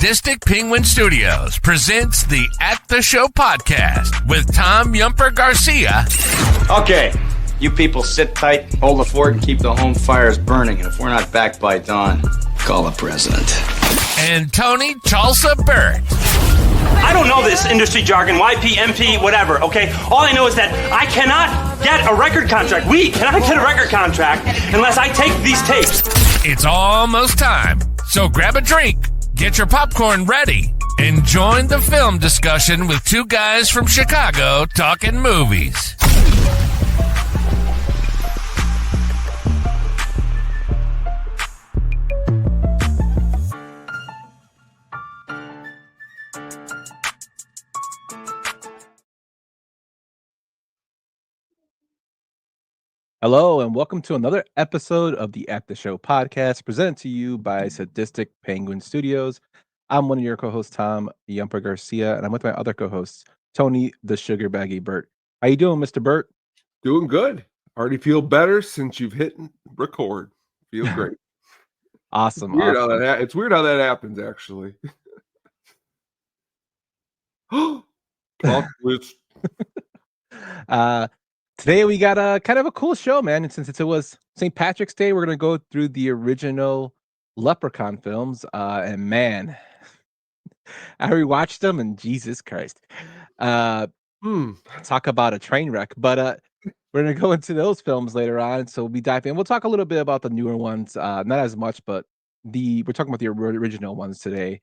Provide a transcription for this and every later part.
Sadistic Penguin Studios presents the At the Show podcast with Tom Yumper Garcia. Okay, you people sit tight, hold the fort, and keep the home fires burning. And if we're not back by dawn, call the president. And Tony Chalsa Burt. I don't know this industry jargon, YP, MP, whatever, okay? All I know is that I cannot get a record contract. We cannot get a record contract unless I take these tapes. It's almost time, so grab a drink, get your popcorn ready, and join the film discussion with two guys from Chicago talking movies. Hello, and welcome to another episode of the At the Show podcast presented to you by Sadistic Penguin Studios. I'm one of your co-hosts, Tom Yumper Garcia, and I'm with my other co-hosts, Tony the Sugar Baggy Burt. How you doing, Mr. Burt? Doing good. Already feel better since you've hit record. Feel great. Awesome. It's weird how that happens, actually. Today we got a kind of a cool show, man. And since it was St. Patrick's Day, we're going to go through the original Leprechaun films. And man, I rewatched them and Jesus Christ. Talk about a train wreck. But we're going to go into those films later on. So we'll be diving in. We'll talk a little bit about the newer ones. Not as much, but we're talking about the original ones today.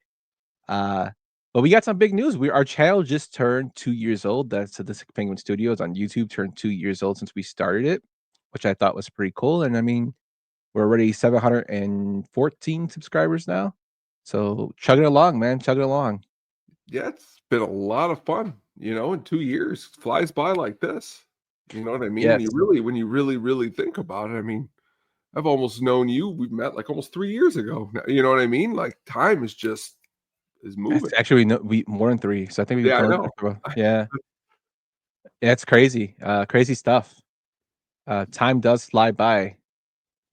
But we got some big news. Our channel just turned 2 years old. That's Sadistic Penguin Studios on YouTube turned 2 years old since we started it, which I thought was pretty cool. And I mean, we're already 714 subscribers now. So chugging along, man. Chugging along. Yeah, it's been a lot of fun. In 2 years, flies by like this. You know what I mean? Yes. When you really think about it, I mean, I've almost known you. We've met like almost 3 years ago. You know what I mean? Like time is moving. It's actually we more than 3. So I think I know. Yeah, it's crazy. Crazy stuff. Time does fly by.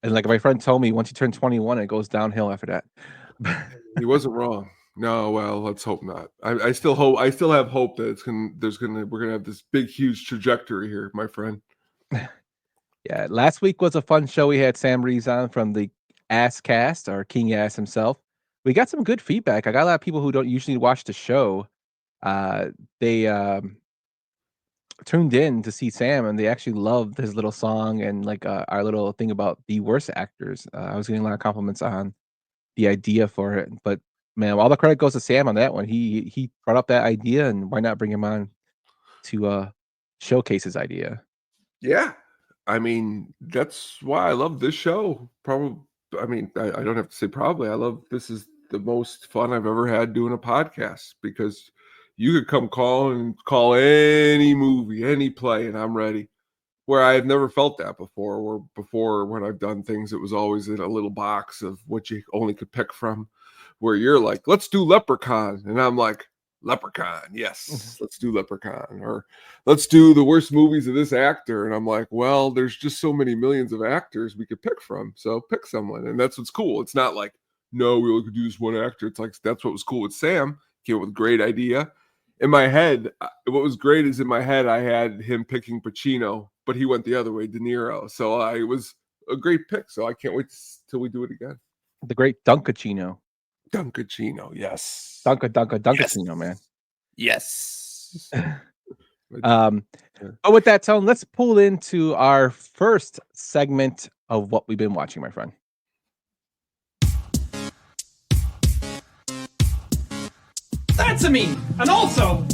And like my friend told me, once you turn 21, it goes downhill after that. He wasn't wrong. No, well, let's hope not. I still have hope that we're gonna have this big, huge trajectory here, my friend. Yeah, last week was a fun show. We had Sam Reeves on from the Ass Cast, or King Ass himself. We got some good feedback. I got a lot of people who don't usually watch the show. They tuned in to see Sam, and they actually loved his little song and like our little thing about the worst actors. I was getting a lot of compliments on the idea for it. But man, all the credit goes to Sam on that one. He brought up that idea, and why not bring him on to showcase his idea? Yeah, I mean that's why I love this show. Probably, I mean I don't have to say probably. I love this is the most fun I've ever had doing a podcast because you could come call any movie, any play, and I'm ready. Where I've never felt that before. Where before when I've done things, it was always in a little box of what you only could pick from. Where you're like, let's do Leprechaun, and I'm like, Leprechaun, yes, let's do Leprechaun, or let's do the worst movies of this actor, and I'm like, well, there's just so many millions of actors we could pick from, so pick someone, and that's what's cool. It's not like, no, we only could do this one actor. It's like that's what was cool with Sam. Came up with a great idea. In my head, what was great is in my head I had him picking Pacino, but he went the other way, De Niro. So it was a great pick. So I can't wait till we do it again. The great Dunkachino. Dunkachino, yes. Dunkachino, man. Yes. But with that, Tone, let's pull into our first segment of what we've been watching, my friend. That's a me. And also,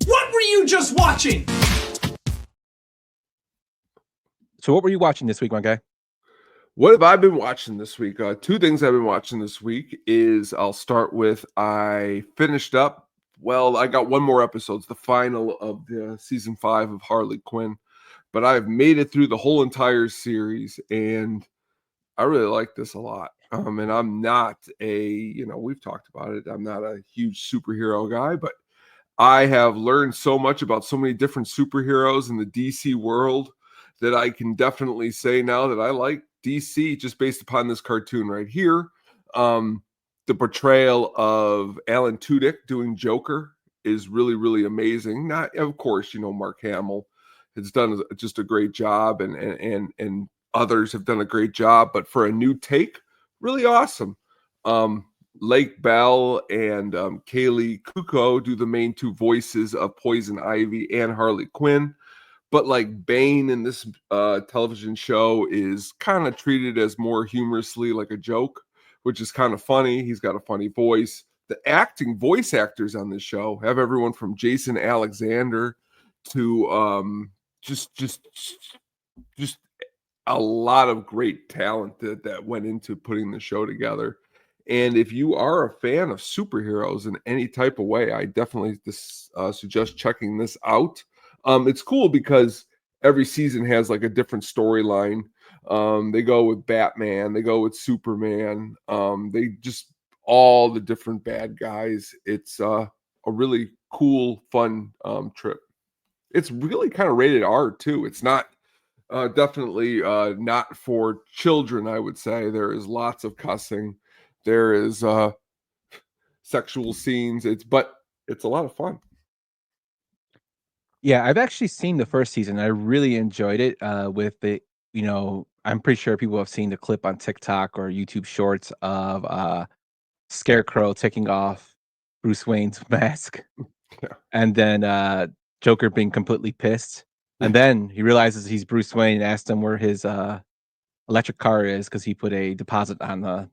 what were you just watching? So what were you watching this week, my guy? What have I been watching this week? Two things I've been watching this week is I'll start with I finished up. Well, I got one more episode. It's the final of the season 5 of Harley Quinn. But I've made it through the whole entire series, and I really like this a lot. And I'm not we've talked about it. I'm not a huge superhero guy, but I have learned so much about so many different superheroes in the DC world that I can definitely say now that I like DC, just based upon this cartoon right here. The portrayal of Alan Tudyk doing Joker is really, really amazing. Not, of course, Mark Hamill has done just a great job, and others have done a great job, but for a new take, really awesome. Lake Bell and Kaylee Kuko do the main two voices of Poison Ivy and Harley Quinn. But like Bane in this television show is kind of treated as more humorously like a joke, which is kind of funny. He's got a funny voice. The voice actors on this show have everyone from Jason Alexander to just a lot of great talent that went into putting the show together. And if you are a fan of superheroes in any type of way, I definitely suggest checking this out. It's cool because every season has like a different storyline. They go with Batman, they go with Superman, they just all the different bad guys. It's a really cool, fun trip. It's really kind of rated R too. It's not definitely not for children, I would say. There is lots of cussing. There is sexual scenes. But it's a lot of fun. Yeah, I've actually seen the first season. I really enjoyed it. With the, I'm pretty sure people have seen the clip on TikTok or YouTube Shorts of Scarecrow taking off Bruce Wayne's mask, Yeah. and then Joker being completely pissed, and then he realizes he's Bruce Wayne and asks him where his electric car is because he put a deposit on the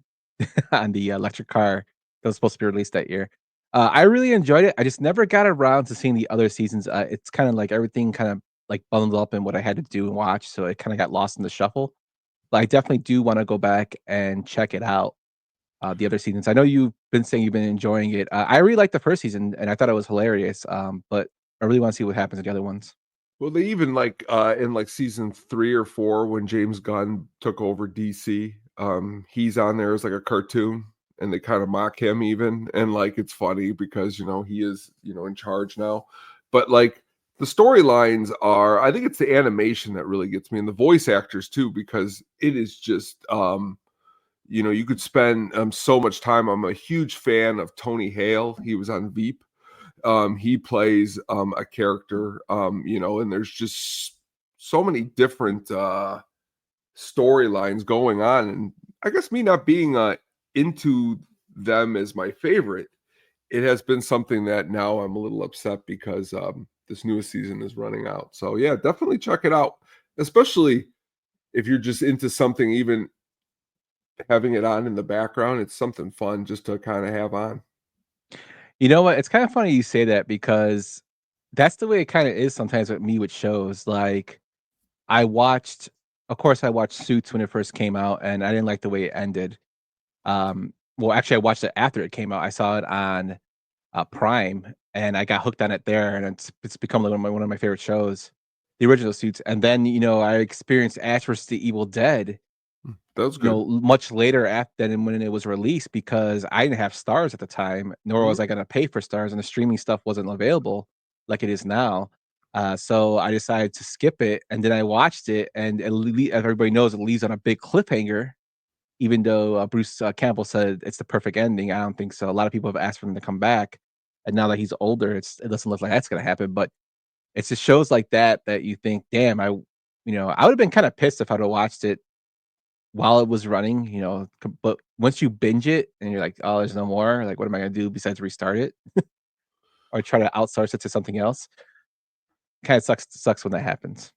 on the electric car that was supposed to be released that year. I really enjoyed it. I just never got around to seeing the other seasons. It's kind of like everything kind of like bundled up in what I had to do and watch, so it kind of got lost in the shuffle. But I definitely do want to go back and check it out. The other seasons. I know you've been saying you've been enjoying it. I really liked the first season, and I thought it was hilarious. But I really want to see what happens in the other ones. Well, they even in like season 3 or 4 when James Gunn took over DC, he's on there as like a cartoon, and they kind of mock him even, and like it's funny because he is in charge now, but like the storylines are, I think it's the animation that really gets me, and the voice actors too, because it is just you could spend so much time. I'm a huge fan of Tony Hale. He was on Veep. He plays a character, and there's just so many different storylines going on. And I guess me not being into them as my favorite, it has been something that now I'm a little upset because this newest season is running out. So yeah, definitely check it out, especially if you're just into something, even having it on in the background. It's something fun just to kind of have on. You know what? It's kind of funny you say that because that's the way it kind of is sometimes with me with shows. Like of course, I watched Suits when it first came out, and I didn't like the way it ended. Well, actually, I watched it after it came out. I saw it on Prime, and I got hooked on it there, and it's become like one of my favorite shows, the original Suits. And then I experienced Ash vs. the Evil Dead. That was good. Much later than when it was released, because I didn't have Stars at the time, nor was I going to pay for Stars, and the streaming stuff wasn't available like it is now. So I decided to skip it, and then I watched it, and as everybody knows, it leaves on a big cliffhanger. Even though Bruce Campbell said it's the perfect ending, I don't think so. A lot of people have asked for him to come back, and now that he's older, it doesn't look like that's going to happen. But it's just shows like that you think, damn, I would have been kind of pissed if I'd have watched it while it was running, but once you binge it and you're like, oh, there's no more, like, what am I going to do besides restart it or try to outsource it to something else? Kind of sucks when that happens.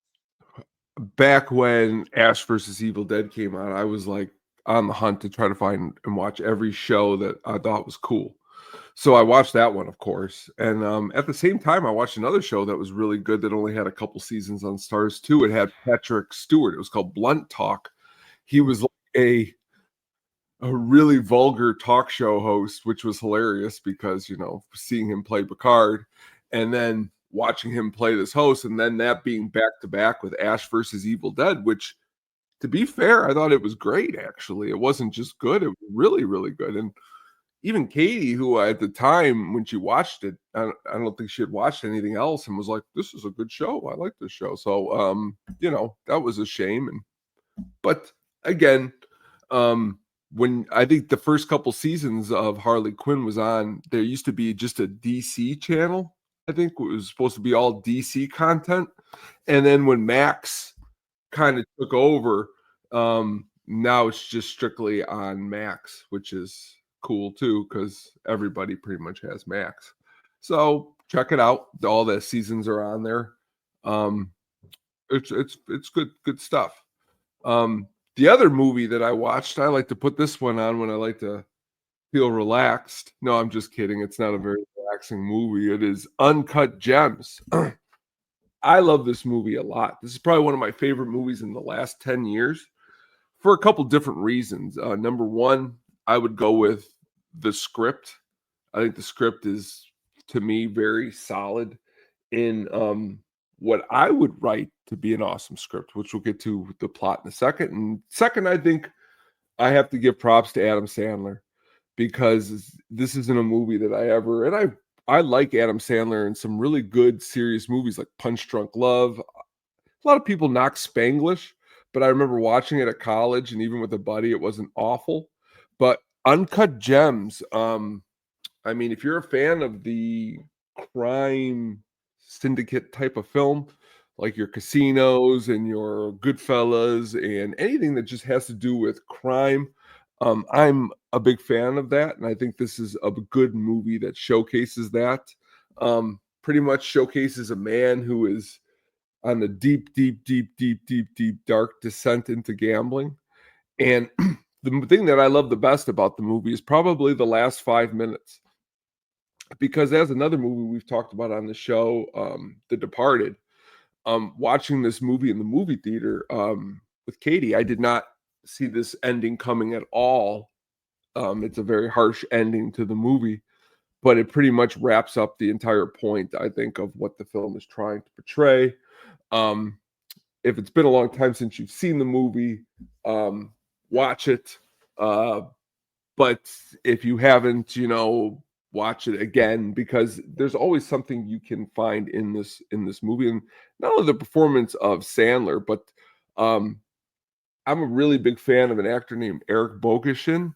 Back when Ash versus Evil Dead came out, I was like on the hunt to try to find and watch every show that I thought was cool. So I watched that one, of course. And at the same time, I watched another show that was really good that only had a couple seasons on Stars too. It had Patrick Stewart. It was called Blunt Talk. He was like a really vulgar talk show host, which was hilarious because, seeing him play Picard and then watching him play this host, and then that being back to back with Ash versus Evil Dead, which, to be fair, I thought it was great, actually. It wasn't just good. It was really, really good. And even Katie, who at the time when she watched it, I don't think she had watched anything else, and was like, this is a good show. I like this show. So, that was a shame. But again, when I think the first couple seasons of Harley Quinn was on, there used to be just a DC channel. I think it was supposed to be all DC content. And then when Max kind of took over, now it's just strictly on Max, which is cool too, because everybody pretty much has Max. So check it out. All the seasons are on there. It's good stuff. The other movie that I watched, I like to put this one on when I like to feel relaxed. No, I'm just kidding. It's not a very relaxing movie. It is Uncut Gems. I love this movie a lot. This is probably one of my favorite movies in the last 10 years for a couple different reasons. Number one, I would go with the script. I think the script is, to me, very solid in what I would write to be an awesome script, which we'll get to the plot in a second. And second, I think I have to give props to Adam Sandler, because this isn't a movie that I like Adam Sandler in some really good serious movies like Punch Drunk Love. A lot of people knock Spanglish, but I remember watching it at college, and even with a buddy, it wasn't awful. But Uncut Gems, I mean, if you're a fan of the crime syndicate type of film, like your Casinos and your Goodfellas and anything that just has to do with crime, I'm a big fan of that, and I think this is a good movie that showcases that. Pretty much showcases a man who is on a deep dark descent into gambling. And the thing that I love the best about the movie is probably the last 5 minutes, because as another movie we've talked about on the show, The Departed. Watching this movie in the movie theater with Katie, I did not see this ending coming at all. It's a very harsh ending to the movie, but it pretty much wraps up the entire point, I think, of what the film is trying to portray. If it's been a long time since you've seen the movie, watch it. But if you haven't, watch it again, because there's always something you can find in this movie. And not only the performance of Sandler, but I'm a really big fan of an actor named Eric Bogosian.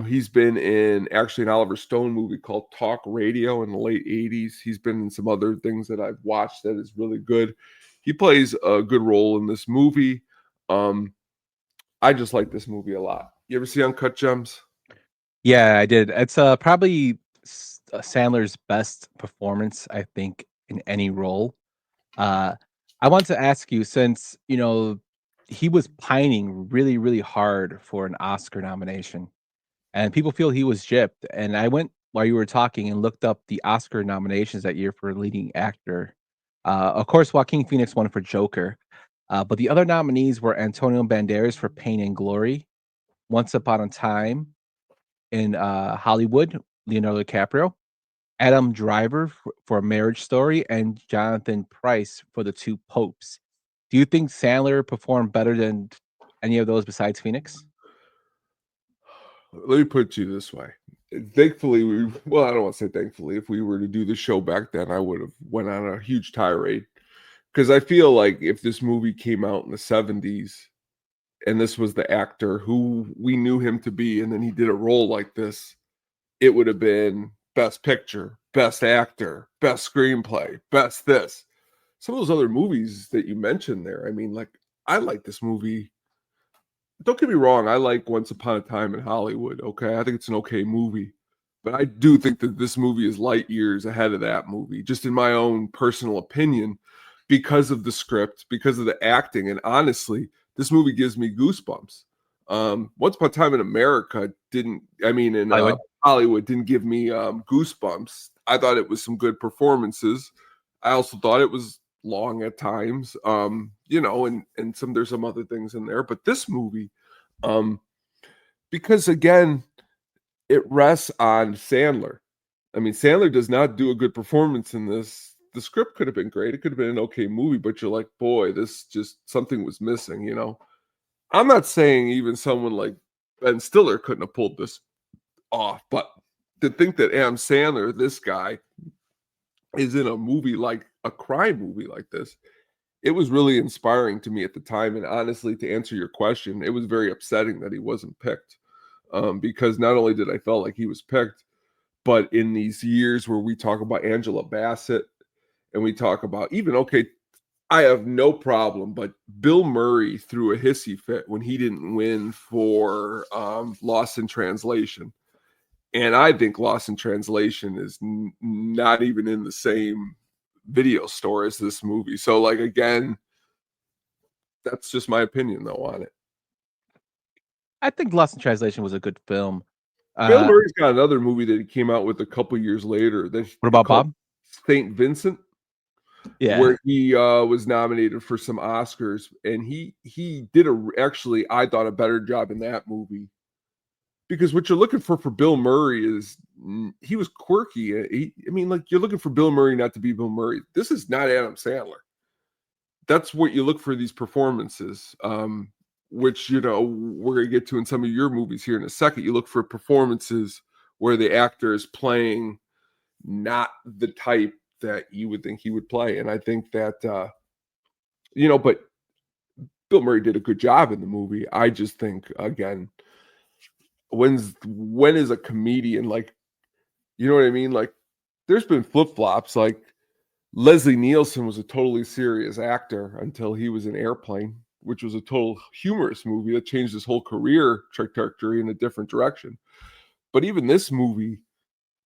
He's been in actually an Oliver Stone movie called Talk Radio in the late 80s. He's been in some other things that I've watched that is really good. He plays a good role in this movie. I just like this movie a lot. You ever see Uncut Gems? Yeah, I did. It's probably Sandler's best performance, I think, in any role. I want to ask you, since he was pining really, really hard for an Oscar nomination, and people feel he was gypped. And I went while you were talking and looked up the Oscar nominations that year for leading actor. Of course, Joaquin Phoenix won for Joker, but the other nominees were Antonio Banderas for Pain and Glory, Once Upon a Time in Hollywood, Leonardo DiCaprio, Adam Driver for Marriage Story, and Jonathan Pryce for The Two Popes. Do you think Sandler performed better than any of those besides Phoenix? Let me put it to you this way. Thankfully, I don't want to say thankfully. If we were to do the show back then, I would have went on a huge tirade, because I feel like if this movie came out in the 70s and this was the actor who we knew him to be, and then he did a role like this, it would have been Best Picture, Best Actor, Best Screenplay, Best this. Some of those other movies that you mentioned there, I mean, like, I like this movie. Don't get me wrong, I like Once Upon a Time in Hollywood, okay? I think it's an okay movie. But I do think that this movie is light years ahead of that movie, just in my own personal opinion, because of the script, because of the acting. And honestly, this movie gives me goosebumps. Once Upon a Time in America Hollywood didn't give me goosebumps. I thought it was some good performances. I also thought it was long at times, and there's some other things in there. But this movie, because again, it rests on Sandler. I mean, Sandler does not do a good performance in this. The script could have been great. It could have been an okay movie, but you're like, boy, this just something was missing, I'm not saying even someone like Ben Stiller couldn't have pulled this off, but to think that Adam Sandler, this guy, is in a movie like a crime movie like this, it was really inspiring to me at the time. And honestly, to answer your question, it was very upsetting that he wasn't picked, because not only did I felt like he was picked, but in these years where we talk about Angela Bassett and we talk about even, okay, I have no problem, but Bill Murray threw a hissy fit when he didn't win for Lost in Translation. And I think Lost in Translation is not even in the same video store as this movie. So, like, again, that's just my opinion, though, on it. I think Lost in Translation was a good film. Bill Murray's got another movie that he came out with a couple years later. What about Bob? St. Vincent. Yeah, where he was nominated for some Oscars, and he did actually, I thought, a better job in that movie, because what you're looking for Bill Murray is he was quirky. I mean, like, you're looking for Bill Murray not to be Bill Murray. This is not Adam Sandler. That's what you look for these performances, which, you know, we're going to get to in some of your movies here in a second. You look for performances where the actor is playing not the type that you would think he would play. And I think that, you know, but Bill Murray did a good job in the movie. I just think, again, when is a comedian, like, you know what I mean? Like, there's been flip-flops. Like, Leslie Nielsen was a totally serious actor until he was in Airplane, which was a total humorous movie that changed his whole career trajectory in a different direction. But even this movie,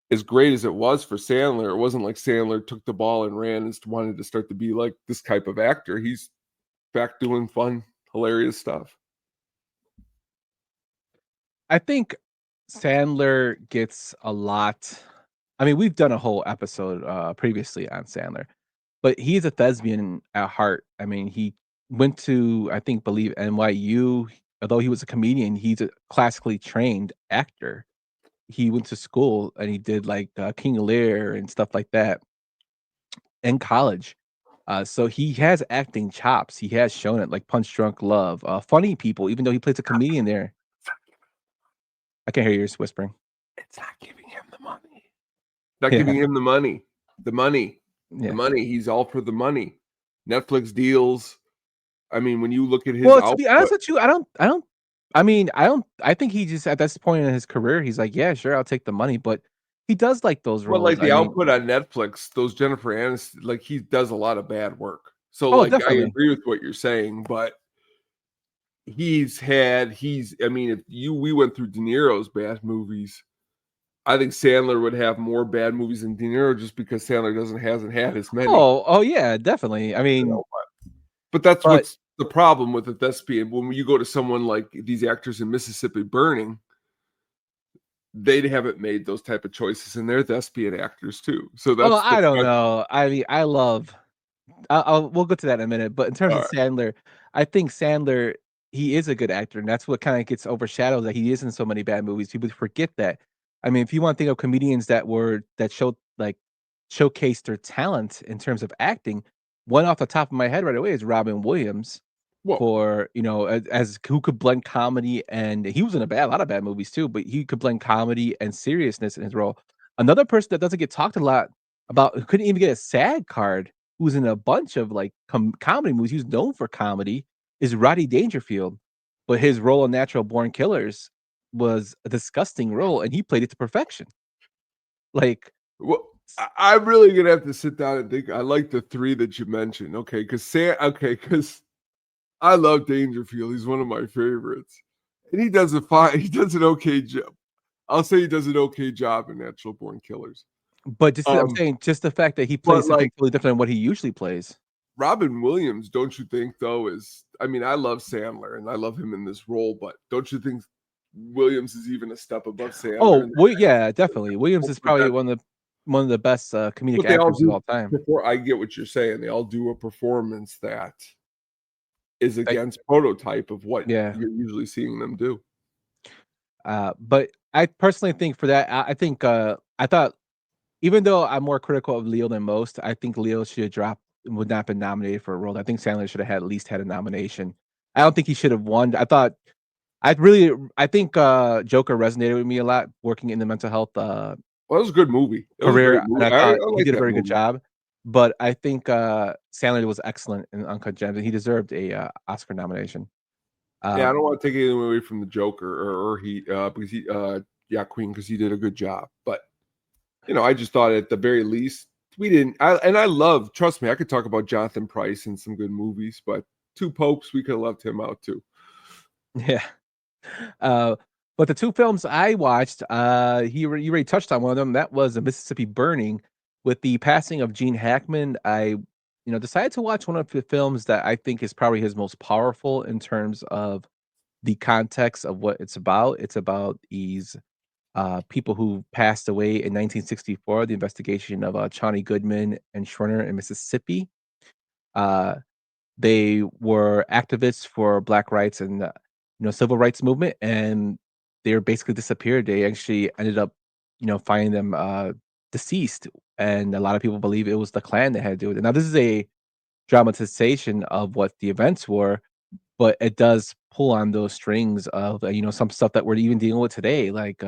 as great as it was for Sandler, it wasn't like Sandler took the ball and ran and wanted to start to be like this type of actor. He's back doing fun, hilarious stuff. I think Sandler gets a lot. I mean, we've done a whole episode previously on Sandler, but he's a thespian at heart. I mean, he went to, I think, believe NYU. Although he was a comedian, he's a classically trained actor. He went to school and he did like King Lear and stuff like that in college. So he has acting chops. He has shown it, like Punch Drunk Love, Funny People, even though he plays a comedian there. I can't hear you whispering. It's not giving him the money. Not giving him the money. The money. Yeah. The money. He's all for the money. Netflix deals. I mean, when you look at his Well, to be honest with you, I think he just, at this point in his career, he's like, yeah, sure, I'll take the money, but he does like those roles. Well, like the output on Netflix, those Jennifer Aniston, like, he does a lot of bad work. So, like, definitely. I agree with what you're saying, but I mean, if we went through De Niro's bad movies, I think Sandler would have more bad movies than De Niro, just because Sandler hasn't had as many. Oh yeah, definitely. I mean, but what's the problem with the thespian. When you go to someone like these actors in Mississippi Burning, they haven't made those type of choices, and they're thespian actors too. So that's I don't know. I mean, we'll go to that in a minute. But in terms of Sandler, I think Sandler, he is a good actor, and that's what kind of gets overshadowed, that he is in so many bad movies. People forget that. I mean, if you want to think of comedians that showcased their talent in terms of acting, one off the top of my head right away is Robin Williams. Whoa. For, you know, as who could blend comedy, and he was in a lot of bad movies too, but he could blend comedy and seriousness in his role. Another person that doesn't get talked a lot about, who couldn't even get a SAG card, who's in a bunch of like comedy movies, he's known for comedy, is Rodney Dangerfield. But his role in Natural Born Killers was a disgusting role, and he played it to perfection. Like, well, I'm really gonna have to sit down and think. I like the three that you mentioned. Okay, because I love Dangerfield. He's one of my favorites, and he does an okay job. I'll say he does an okay job in Natural Born Killers. But just I'm saying, just the fact that he plays something totally different than what he usually plays. Robin Williams, don't you think, though, I mean, I love Sandler and I love him in this role, but don't you think Williams is even a step above Sandler? Oh, well, yeah, definitely. Williams is probably one of the best comedic actors of all time. Before I get what you're saying, they all do a performance that is against prototype of what you're usually seeing them do. But I personally think for that, I think I thought, even though I'm more critical of Leo than most, I think Leo should have would not have been nominated for a role. I think Sandler should have at least had a nomination. I don't think he should have won. I think Joker resonated with me a lot, working in the mental health well, it was a good movie. Career. I thought he did a very good job. but I think Sandler was excellent in Uncut Gems, and he deserved a Oscar nomination. Yeah, I don't want to take anything away from the Joker or he because he Queen, because he did a good job. But I just thought at the very least we didn't. I love. Trust me, I could talk about Jonathan Pryce and some good movies, but Two Popes, we could have left him out too. Yeah. But the two films I watched, you already touched on one of them. That was A Mississippi Burning. With the passing of Gene Hackman, I decided to watch one of the films that I think is probably his most powerful in terms of the context of what it's about. It's about these people who passed away in 1964, the investigation of Chauncey Goodman and Schwerner in Mississippi. Uh, they were activists for black rights and civil rights movement, and they were basically disappeared. They actually ended up, finding them deceased, and a lot of people believe it was the Klan that had to do it. Now, this is a dramatization of what the events were, but it does pull on those strings of some stuff that we're even dealing with today, like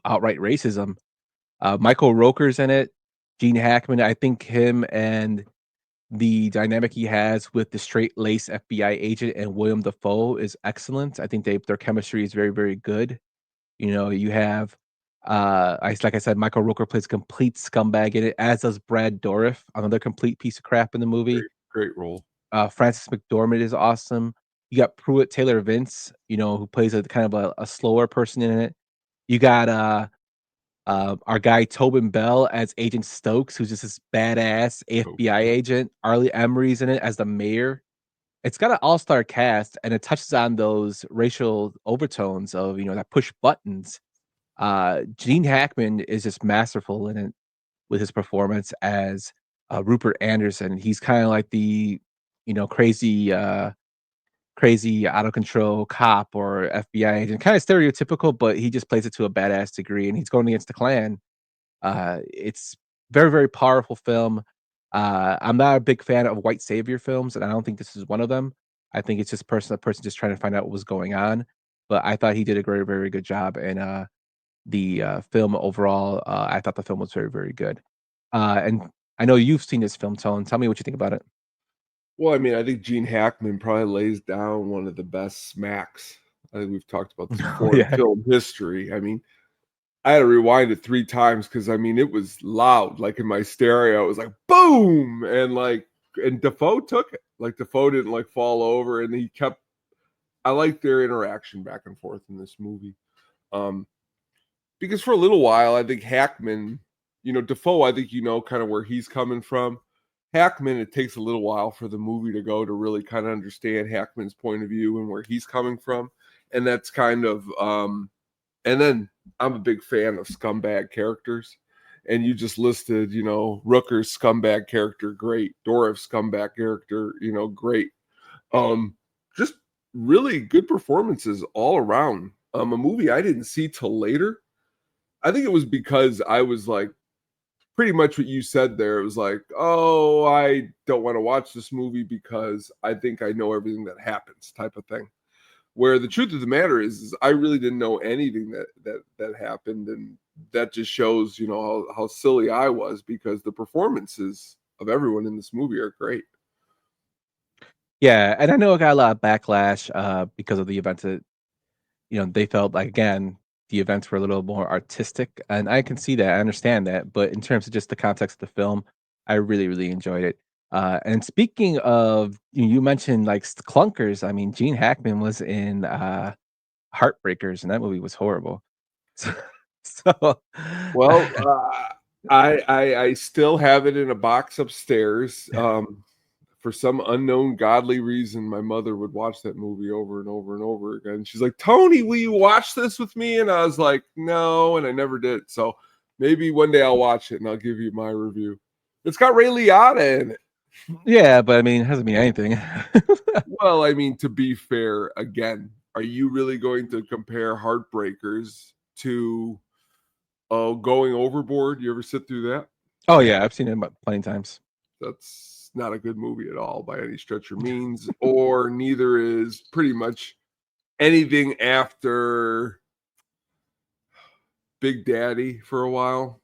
outright racism. Michael Rooker's in it. Gene Hackman, I think him and the dynamic he has with the straight lace FBI agent and William Dafoe is excellent. I think their chemistry is very, very good. You have like I said, Michael Rooker plays complete scumbag in it, as does Brad Dourif, another complete piece of crap in the movie. Great role. Frances McDormand is awesome. You got Pruitt Taylor Vince, who plays a kind of a slower person in it. You got our guy Tobin Bell as Agent Stokes, who's just this badass FBI agent. Arlie Emery's in it as the mayor. It's got an all-star cast, and it touches on those racial overtones of that push buttons. Gene Hackman is just masterful in it with his performance as Rupert Anderson. He's kind of like the crazy crazy out of control cop or FBI agent, kind of stereotypical, but he just plays it to a badass degree, and he's going against the Klan. It's very, very powerful film. I'm not a big fan of white savior films, and I don't think this is one of them. I think it's just a person just trying to find out what was going on. But I thought he did a very, very good job, and the film overall, I thought the film was very, very good. And I know you've seen this film, Tone. Tell me what you think about it. Well, I mean, I think Gene Hackman probably lays down one of the best smacks. I think we've talked about this before in film history. I mean, I had to rewind it 3 times because it was loud. Like in my stereo, it was like boom, and Defoe took it. Like Defoe didn't fall over, and he kept. I like their interaction back and forth in this movie, because for a little while, I think Hackman, Defoe, I think kind of where he's coming from. Hackman, it takes a little while for the movie to go to really kind of understand Hackman's point of view and where he's coming from. And that's kind of, and then I'm a big fan of scumbag characters. And you just listed, Rooker's scumbag character, great. Dorif's scumbag character, great. Just really good performances all around. A movie I didn't see till later. I think it was because I was like, pretty much what you said there. It was like, oh, I don't want to watch this movie because I think I know everything that happens, type of thing. Where the truth of the matter is I really didn't know anything that happened, and that just shows, how silly I was, because the performances of everyone in this movie are great. Yeah, and I know it got a lot of backlash because of the events that they felt like, again, the events were a little more artistic, and I can see that. I understand that, but in terms of just the context of the film, I really, really enjoyed it. And speaking of, you mentioned like clunkers. I mean, Gene Hackman was in Heartbreakers, and that movie was horrible. So, well, I still have it in a box upstairs. For some unknown godly reason, my mother would watch that movie over and over and over again. She's like, Tony, will you watch this with me? And I was like, no, and I never did. So maybe one day I'll watch it and I'll give you my review. It's got Ray Liotta in it. Yeah, but it doesn't mean anything. Well, to be fair, again, are you really going to compare Heartbreakers to Going Overboard? You ever sit through that? Oh, yeah, I've seen it plenty of times. That's not a good movie at all by any stretch or means, or neither is pretty much anything after Big Daddy for a while.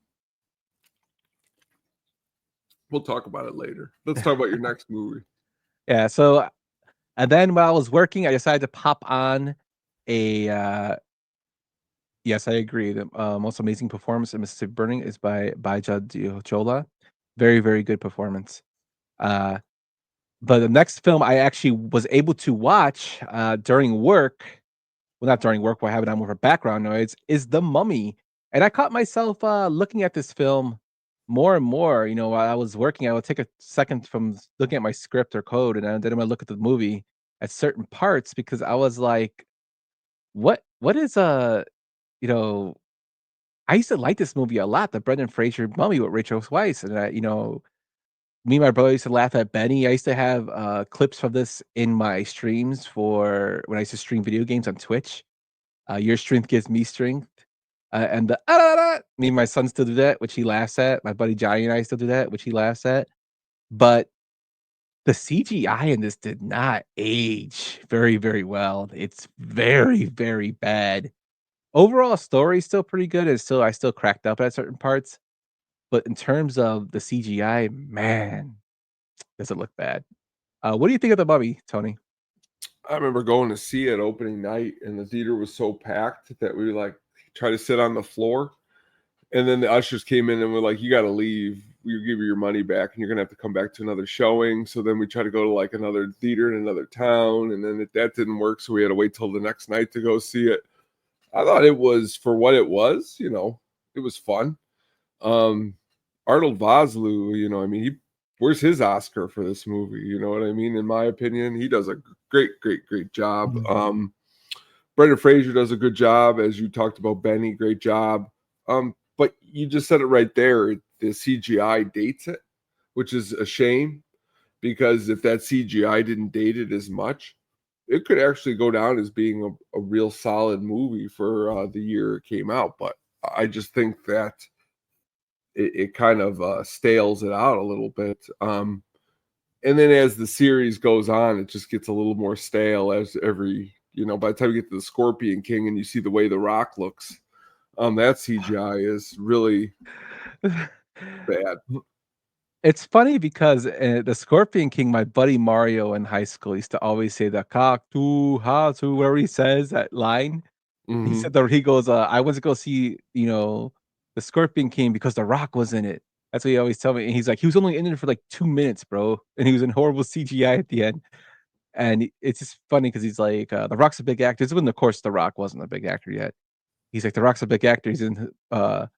We'll talk about it later. Let's talk about your next movie. Yeah. So, and then while I was working, I decided to pop on a. Yes, I agree. The most amazing performance in Mississippi Burning is by Judd Diochola. Very, very good performance. Uh, but the next film I actually was able to watch during work, well, not during work, while I have it on with a background noise, is The Mummy. And I caught myself looking at this film more and more. You know, while I was working, I would take a second from looking at my script or code, and then I would look at the movie at certain parts because I was like, what is you know, I used to like this movie a lot, the Brendan Fraser Mummy with Rachel Weisz, and me and my brother used to laugh at Benny. I used to have clips of this in my streams for when I used to stream video games on Twitch. Your strength gives me strength, and the me and my son still do that, which he laughs at. My buddy Johnny and I still do that, which he laughs at. But the CGI in this did not age very, very well. It's very, very bad. Overall story still pretty good, and I still cracked up at certain parts, but in terms of the CGI, man, does it look bad. What do you think of The Mummy, Tony? I remember going to see it opening night, and the theater was so packed that we like try to sit on the floor. And then the ushers came in and were like, "You got to leave. We'll give you your money back, and you're gonna have to come back to another showing." So then we tried to go to like another theater in another town, and then that didn't work. So we had to wait till the next night to go see it. I thought it was for what it was. It was fun. Arnold Vosloo, I mean, where's his Oscar for this movie? You know what I mean? In my opinion, he does a great, great, great job. Mm-hmm. Brendan Fraser does a good job, as you talked about. Benny, great job. But you just said it right there. The CGI dates it, which is a shame, because if that CGI didn't date it as much, it could actually go down as being a real solid movie for the year it came out. But I just think that it kind of stales it out a little bit. And then as the series goes on, it just gets a little more stale as by the time you get to the Scorpion King and you see the way The Rock looks, that CGI is really bad. It's funny because the Scorpion King, my buddy Mario in high school used to always say the "cock to ha to," where he says that line. He Mm-hmm. said that he goes, "I went to go see the Scorpion King because The Rock was in it." That's what he always tell me. And he's like, he was only in it for like 2 minutes, bro, and he was in horrible CGI at the end. And it's just funny because he's like, The Rock's a big actor. This is when, of course, The Rock wasn't a big actor yet. He's like, The Rock's a big actor. He's in The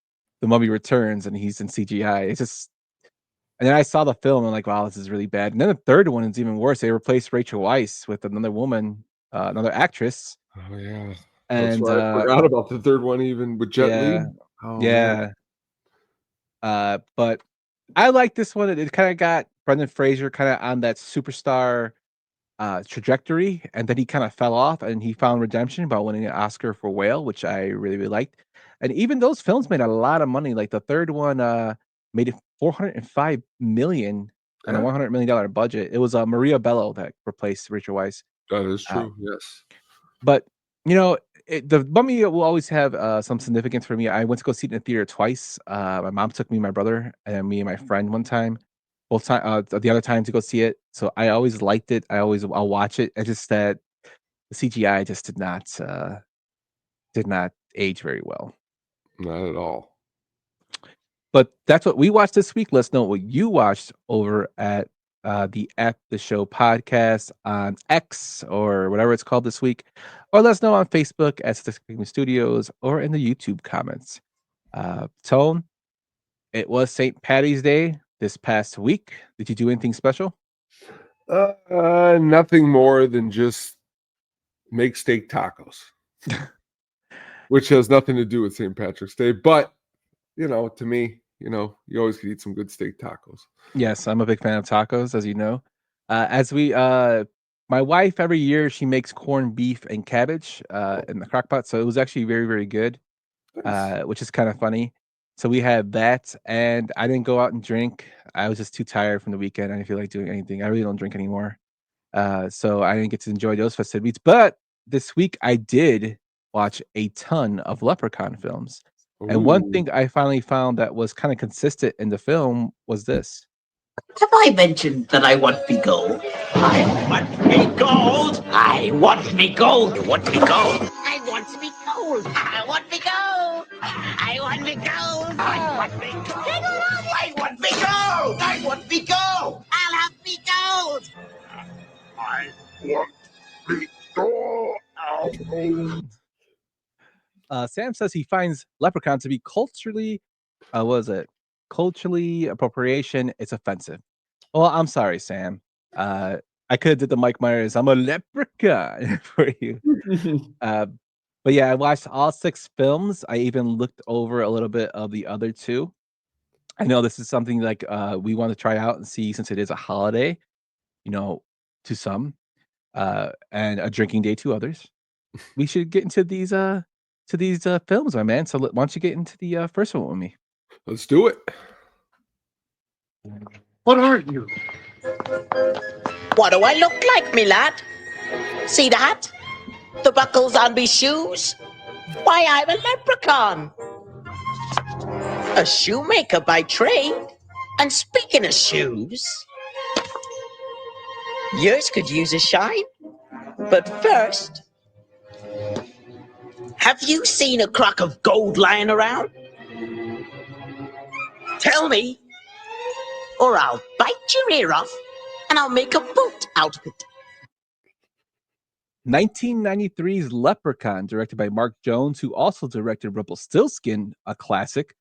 Mummy Returns, and he's in CGI. It's just, and then I saw the film and I'm like, wow, this is really bad. And then the third one is even worse. They replaced Rachel Weisz with another woman, another actress, Oh yeah, that's and right. I forgot about the third one, even with Jet yeah, Li. Oh man. yeah. But I like this one. It kind of got Brendan Fraser kind of on that superstar trajectory, and then he kind of fell off, and he found redemption by winning an Oscar for Whale, which I really, really liked. And even those films made a lot of money. Like the third one made it 405 million on a Yeah, $100 million budget. It was Maria Bello that replaced Rachel Weisz. that is Uh, true. Yes. but the Mummy will always have some significance for me. I went to go see it in the theater twice. My mom took me, my brother, and me and my friend one time. Both time, the other time to go see it. So I always liked it. I'll watch it. It's just that the CGI just did not age very well. Not at all. But that's what we watched this week. Let's know what you watched over at the At the Show podcast on X or whatever it's called this week. Or let us know on Facebook at Statistical Studios or in the YouTube comments. Tone, it was St. Patty's Day this past week. Did you do anything special? Nothing more than just make steak tacos, which has nothing to do with St. Patrick's Day. But, to me, you always could eat some good steak tacos. Yes, I'm a big fan of tacos, as you know. My wife every year she makes corned beef and cabbage in the crock pot, so it was actually very, very good, Nice. which is kind of funny. So we had that, and I didn't go out and drink. I was just too tired from the weekend. I didn't feel like doing anything. I really don't drink anymore, so I didn't get to enjoy those festivities. But this week I did watch a ton of Leprechaun films, and one Ooh. thing I finally found that was kind of consistent in the film was this. Have I mentioned that I want me gold? I want me gold! I want me gold! You want me gold? I want me gold! I want me gold! I want me gold! I want me gold! I want me gold! I want me gold! I'll have me gold! I want me gold. Sam says he finds Leprechaun to be culturally, what is it? Culturally appropriation. It's offensive. Well, I'm sorry, Sam. I could have did the Mike Myers. I'm a leprechaun for you. But yeah, I watched all 6 films. I even looked over a little bit of the other 2. I know this is something like we want to try out and see since it is a holiday, to some, and a drinking day to others. We should get into these films, my man. So why don't you get into the first one with me? Let's do it. What are you? What do I look like, me lad? See that? The buckles on me shoes? Why, I'm a leprechaun. A shoemaker by trade. And speaking of shoes, yours could use a shine. But first, have you seen a crock of gold lying around? Tell me, or I'll bite your ear off and I'll make a boot out of it. 1993's Leprechaun, directed by Mark Jones, who also directed Rumpelstiltskin, a classic,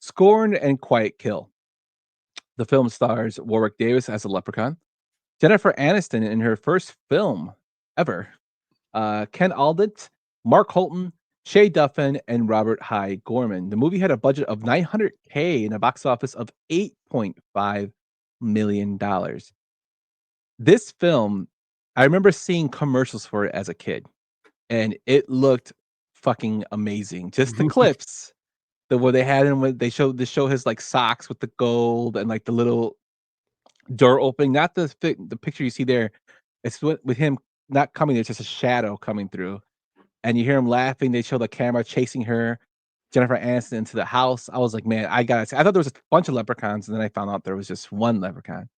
Scorn, and Quiet Kill. The film stars Warwick Davis as a leprechaun, Jennifer Aniston in her first film ever, Ken Aldent, Mark Holton, Shay Duffin, and Robert Hy Gorman. The movie had a budget of $900K and a box office of $8.5 million. This film, I remember seeing commercials for it as a kid, and it looked fucking amazing. Just the clips, where they had him when they show his like socks with the gold and like the little door opening. Not the picture you see there. It's with him not coming. There's just a shadow coming through, and you hear him laughing. They show the camera chasing her, Jennifer Aniston, into the house. I was like, man, I thought there was a bunch of leprechauns, and then I found out there was just one leprechaun.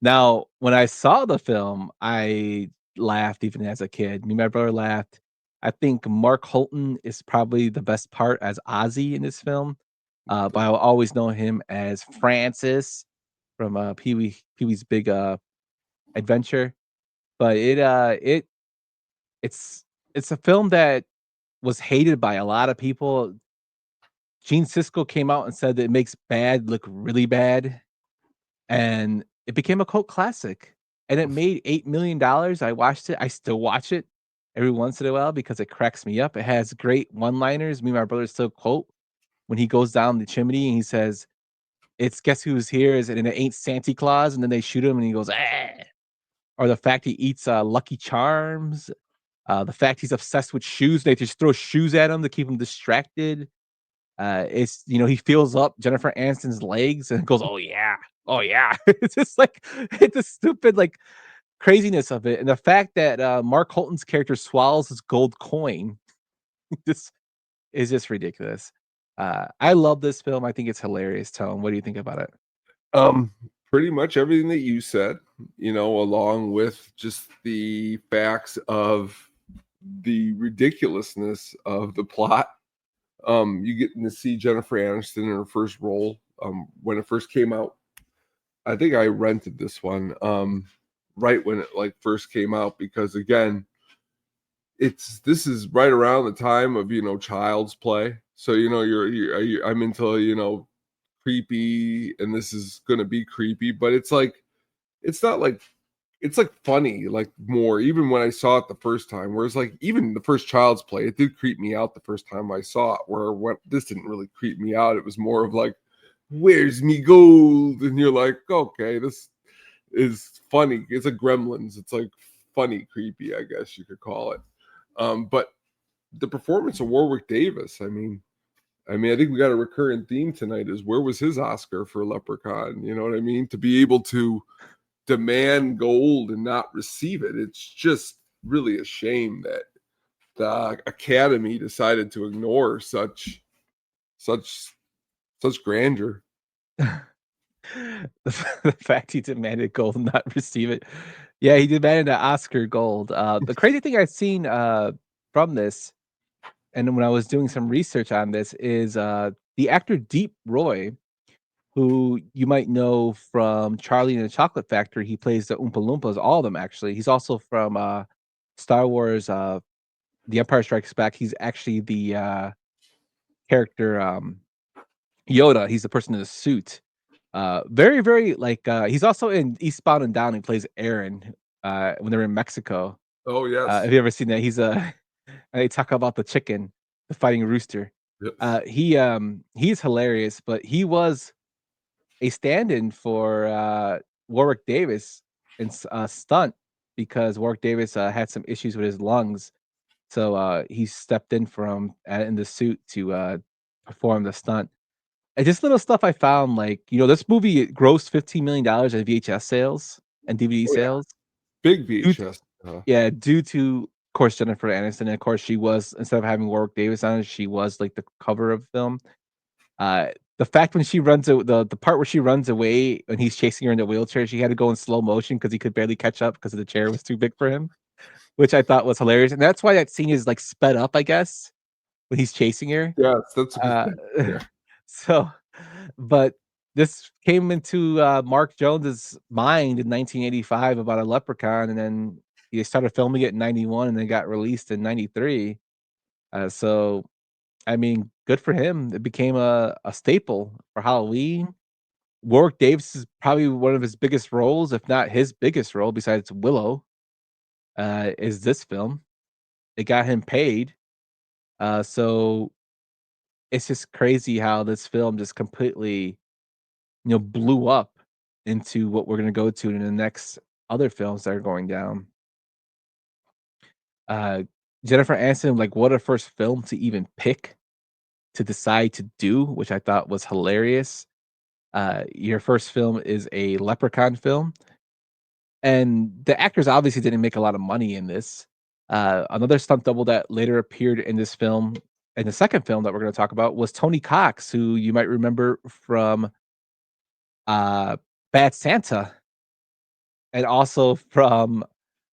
Now, when I saw the film, I laughed even as a kid. Me and my brother laughed. I think Mark Holton is probably the best part as Ozzy in this film. But I'll always know him as Francis from Pee-wee's Big Adventure. But it's a film that was hated by a lot of people. Gene Siskel came out and said that it makes bad look really bad, and it became a cult classic. And it made $8 million. I watched it. I still watch it every once in a while because it cracks me up. It has great one-liners. Me and my brother still quote when he goes down the chimney and he says, "It's guess who's here?" And it ain't Santa Claus, and then they shoot him and he goes, "Ah." Or the fact he eats Lucky Charms. The fact he's obsessed with shoes. They just throw shoes at him to keep him distracted. It's he feels up Jennifer Aniston's legs and goes, "Oh yeah, oh yeah." It's just like it's the stupid like craziness of it, and the fact that Mark Holton's character swallows his gold coin. This is just ridiculous. I love this film. I think it's hilarious. Tone, what do you think about it? Pretty much everything that you said, along with just the facts of the ridiculousness of the plot. You getting to see Jennifer Aniston in her first role. When it first came out, I think I rented this one right when it first came out, because again, this is right around the time of Child's Play. So I'm into creepy, and this is gonna be creepy, but it's not like it's funny, more, even when I saw it the first time. Whereas even the first Child's Play, it did creep me out the first time I saw it. When this didn't really creep me out. It was more of where's me gold? And you're like, okay, this is funny. It's a Gremlins. It's funny, creepy, I guess you could call it. But the performance of Warwick Davis, I mean, I think we got a recurring theme tonight is where was his Oscar for Leprechaun? You know what I mean? To be able to demand gold and not receive it. It's just really a shame that the Academy decided to ignore such grandeur. The fact he demanded gold and not receive it. Yeah, he demanded an Oscar gold. The crazy thing I've seen from this, and when I was doing some research on this, is the actor Deep Roy, who you might know from Charlie and the Chocolate Factory. He plays the Oompa Loompas, all of them actually. He's also from Star Wars, The Empire Strikes Back. He's actually the character Yoda. He's the person in the suit. Very, very like he's also in Eastbound and Down. He plays Aaron when they're in Mexico. Oh yes. Have you ever seen that? He's a they talk about the chicken, the fighting rooster. Yes. He's hilarious, but he was a stand-in for Warwick Davis in stunt because Warwick Davis had some issues with his lungs, so he stepped in for him in the suit to perform the stunt. And just little stuff I found, like this movie grossed $15 million in VHS sales and DVD Oh yeah. sales. Big Due to, VHS. yeah, due to, of course, Jennifer Aniston. And of course, she was, instead of having Warwick Davis on it, she was like the cover of the film. The fact when she runs the part where she runs away when he's chasing her in the wheelchair, she had to go in slow motion because he could barely catch up because the chair was too big for him, which I thought was hilarious. And that's why that scene is like sped up, I guess, when he's chasing her. Yes, that's a Uh, good thing. Yeah. so, but this came into Mark Jones's mind in 1985 about a leprechaun, and then he started filming it in 91 and then got released in 93. So I mean, good for him. It became a staple for Halloween. Warwick Davis is probably one of his biggest roles, if not his biggest role, besides Willow, is this film. It got him paid. So it's just crazy how this film just completely, blew up into what we're gonna go to in the next other films that are going down. Uh, Jennifer Aniston, like, what a first film to even pick to decide to do, which I thought was hilarious. Your first film is a Leprechaun film, and the actors obviously didn't make a lot of money in this. Another stunt double that later appeared in this film, in the second film that we're going to talk about, was Tony Cox, who you might remember from uh, Bad Santa, and also from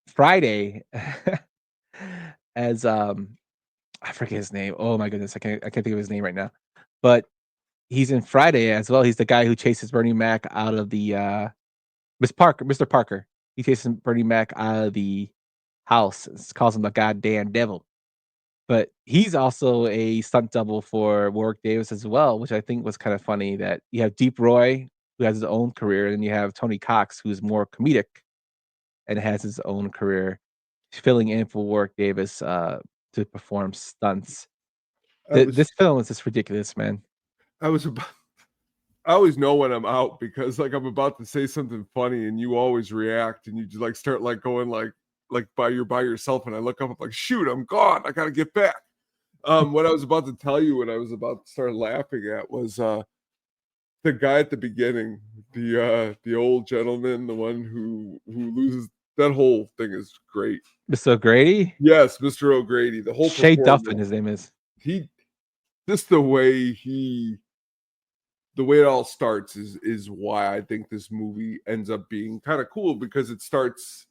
Friday as I forget his name. Oh my goodness, I can't think of his name right now, but he's in Friday as well. He's the guy who chases Bernie Mac out of the Mr. Parker. He chases Bernie Mac out of the house. Calls him the goddamn devil. But he's also a stunt double for Warwick Davis as well, which I think was kind of funny. That you have Deep Roy, who has his own career, and you have Tony Cox, who's more comedic and has his own career, filling in for Warwick Davis to perform stunts. This film is just ridiculous, man. I always know when I'm out because like I'm about to say something funny and you always react and you just like start like going like by yourself and I look up, I'm like, shoot, I'm gone. I gotta get back. What I was about to tell you, what I was about to start laughing at was the guy at the beginning, the old gentleman, the one who loses. That whole thing is great. Mr. O'Grady? Yes, Mr. O'Grady. The whole Shay Duffin, his name is. Just the way it all starts is why I think this movie ends up being kind of cool because it starts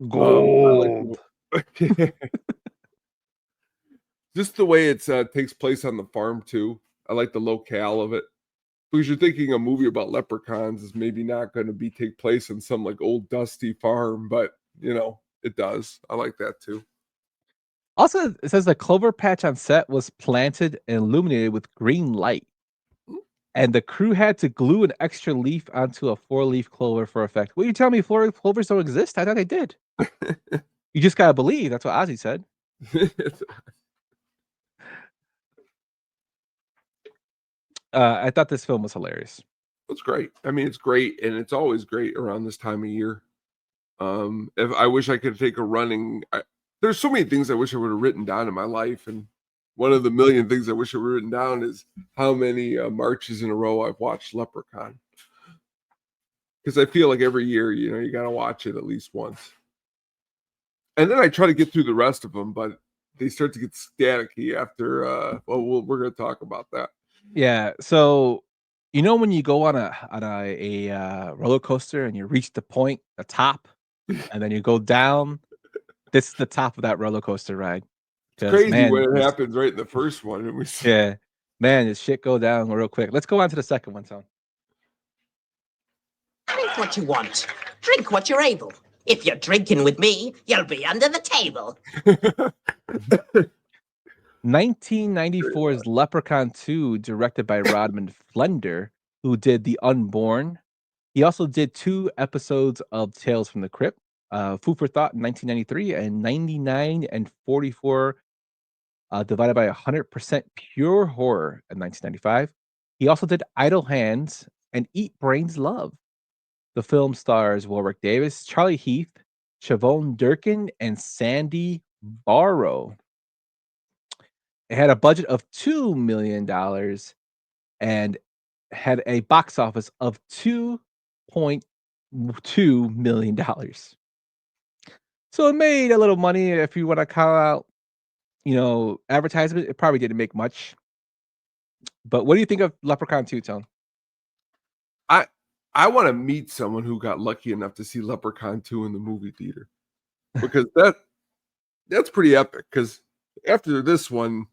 gold. Just the way it takes place on the farm too. I like the locale of it. Because you're thinking a movie about leprechauns is maybe not going to take place in some like old dusty farm, but it does. I like that too. Also, it says the clover patch on set was planted and illuminated with green light. And the crew had to glue an extra leaf onto a 4-leaf clover for effect. What, you telling me 4-leaf clovers don't exist? I thought they did. You just gotta believe. That's what Ozzy said. I thought this film was hilarious. It's great. I mean, it's great, and it's always great around this time of year. If I wish I could take a running. There's so many things I wish I would have written down in my life, and one of the million things I wish I would have written down is how many marches in a row I've watched Leprechaun. Because I feel like every year, you got to watch it at least once. And then I try to get through the rest of them, but they start to get staticky after. We're going to talk about that. Yeah. So You know when you go on a roller coaster and you reach the top, and then you go down. This is the top of that roller coaster ride. It's Because crazy man, when it happens right in the first one. And yeah, man, this shit go down real quick. Let's go on to the second one, Tom. Drink what you want. Drink what you're able. If you're drinking with me, you'll be under the table. 1994's Leprechaun 2, directed by Rodman Flender, who did The Unborn. He also did 2 episodes of Tales from the Crypt, Food for Thought in 1993, and 99 and 44 divided by 100% Pure Horror in 1995. He also did Idle Hands and Eat Brains Love. The film stars Warwick Davis, Charlie Heath, Siobhan Durkin, and Sandy Barrow. It had a budget of $2 million and had a box office of $2.2 million. So it made a little money if you want to call out, advertisement. It probably didn't make much. But what do you think of Leprechaun 2, Tone? I want to meet someone who got lucky enough to see Leprechaun 2 in the movie theater, because that's pretty epic. Because after this one,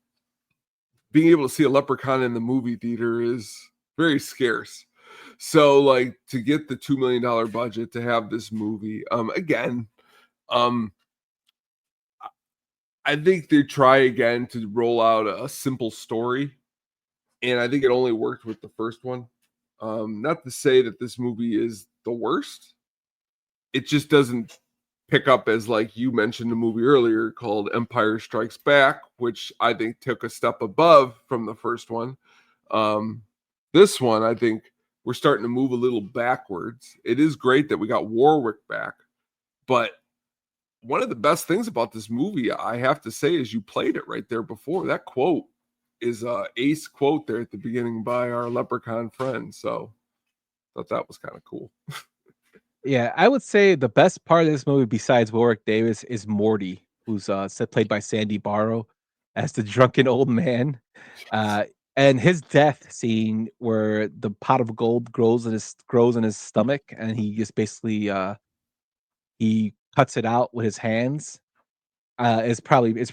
being able to see a Leprechaun in the movie theater is very scarce. So, like, to get the $2 million budget to have this movie, again, I think they try again to roll out a simple story, and I think it only worked with the first one. Not to say that this movie is the worst. It just doesn't pick up as, like you mentioned, the movie earlier called Empire Strikes Back, which I think took a step above from the first one. This one, I think we're starting to move a little backwards. It is great that we got Warwick back, but one of the best things about this movie, I have to say, is you played it right there before. That quote is a ace quote there at the beginning by our Leprechaun friend. So I thought that was kind of cool. Yeah, I would say the best part of this movie, besides Warwick Davis, is Morty, who's played by Sandy Barrow as the drunken old man. And his death scene where the pot of gold grows in his stomach, and he just basically he cuts it out with his hands. It's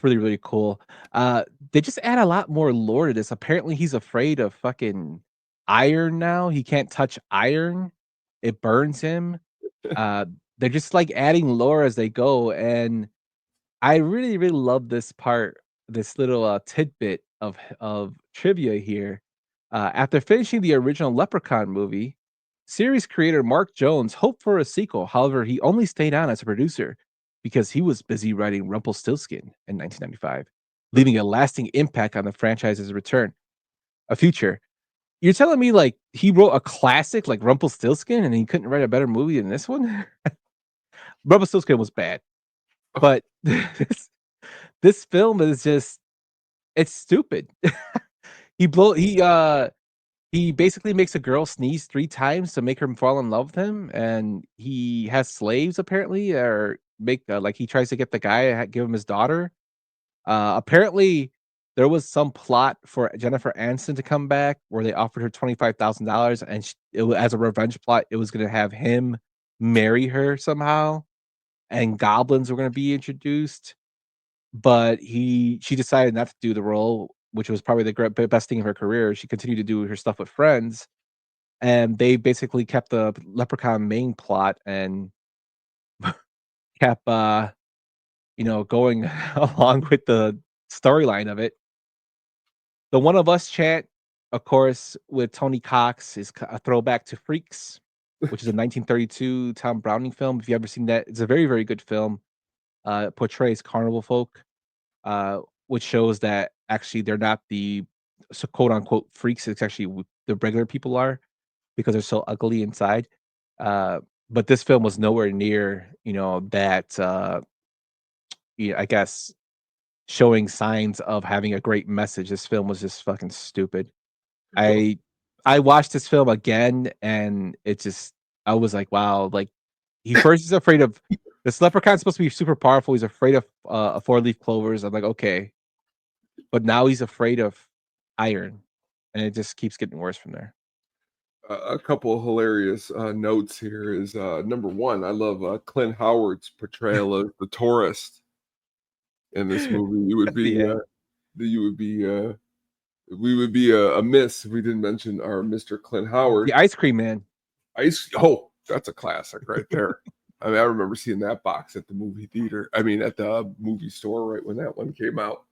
really, really cool. They just add a lot more lore to this. Apparently, he's afraid of fucking iron now. He can't touch iron; it burns him. They're just like adding lore as they go, and I really, really love this part, this little tidbit of trivia here. After finishing the original Leprechaun movie, series creator Mark Jones hoped for a sequel. However, he only stayed on as a producer because he was busy writing Rumpelstiltskin in 1995, leaving a lasting impact on the franchise's future. You're telling me like he wrote a classic like Rumpelstiltskin and he couldn't write a better movie than this one? Rumpelstiltskin was bad, but this film is just it's stupid. He basically makes a girl sneeze 3 times to make her fall in love with him, and he has slaves apparently, or like he tries to get the guy give him his daughter. Apparently, there was some plot for Jennifer Aniston to come back where they offered her $25,000, and as a revenge plot, it was going to have him marry her somehow, and goblins were going to be introduced. But she decided not to do the role, which was probably the best thing of her career. She continued to do her stuff with friends, and they basically kept the Leprechaun main plot and kept going along with the storyline of it. The One of Us chant, of course, with Tony Cox is a throwback to Freaks, which is a 1932 Tom Browning film. If you've ever seen that, it's a very, very good film. Portrays carnival folk, which shows that actually they're not the quote unquote freaks. It's actually the regular people are, because they're so ugly inside. But this film was nowhere near, that. I guess showing signs of having a great message. This film was just fucking stupid. I watched this film again, and I was like, wow, like he first is afraid of this leprechaun's supposed to be super powerful. He's afraid of 4-leaf clovers. I'm like, okay, but now he's afraid of iron, and it just keeps getting worse from there. a couple of hilarious notes here is number one. I love Clint Howard's portrayal of the tourist in this movie. You would be, Yeah. you would be, we would be amiss if we didn't mention our Mr. Clint Howard. The ice cream man. Oh, that's a classic right there. I mean, I remember seeing that box at the movie theater. I mean, at the movie store right when that one came out.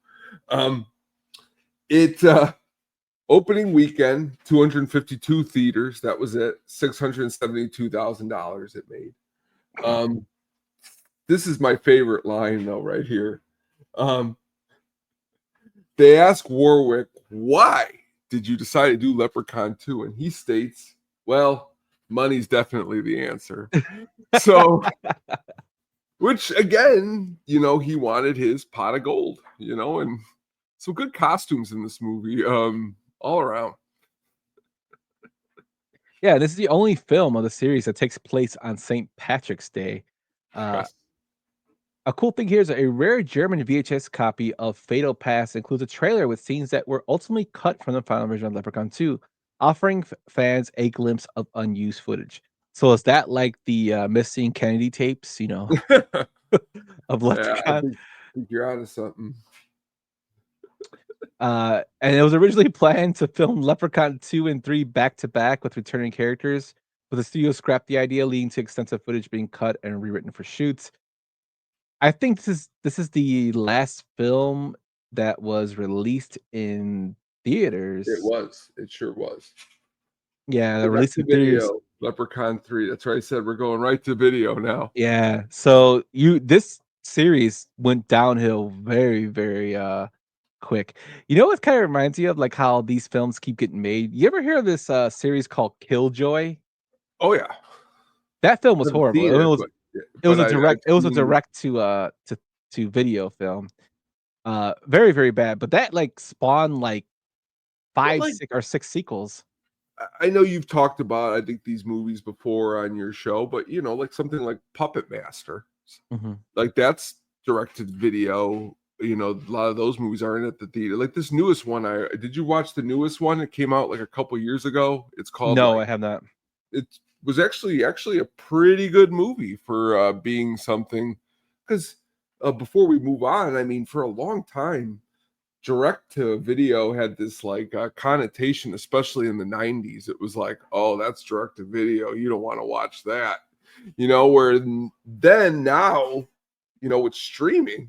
Opening weekend, 252 theaters. That was it. $672,000 it made. This is my favorite line though, right here. They ask Warwick, why did you decide to do Leprechaun 2? And he states, well, money's definitely the answer. So, which again, you know, he wanted his pot of gold, you know, and some good costumes in this movie, all around. Yeah, this is the only film of the series that takes place on St. Patrick's Day. Yes. A cool thing here is a rare German VHS copy of Fatal Pass includes a trailer with scenes that were ultimately cut from the final version of Leprechaun 2, offering fans a glimpse of unused footage. So is that like the missing Kennedy tapes, you know, of Leprechaun? I think you're onto something. And it was originally planned to film Leprechaun 2 and 3 back to back with returning characters, but the studio scrapped the idea, leading to extensive footage being cut and rewritten for shoots. I think this is the last film that was released in theaters. It was. It sure was. Yeah, the release in video. theaters. Leprechaun 3. That's right. I said we're going right to video now. Yeah. So this series went downhill very, very quick. You know what kind of reminds you of, like, how these films keep getting made? You ever hear of this series called Killjoy? Oh yeah. That film was horrible. It was a direct to video film. Very, very bad. But that like spawned like 6 sequels. I know you've talked about, I think, these movies before on your show, but you know, like something like Puppet Master, like that's directed video. You know, a lot of those movies aren't at the theater. Like this newest one, did you watch the newest one? It came out like a couple years ago. It's called No, I have not. It was actually a pretty good movie for being something. Because before we move on, I mean, for a long time, direct to video had this like connotation, especially in the 90s. It was like, oh, that's direct to video, you don't want to watch that, you know. Where then now, you know, with streaming,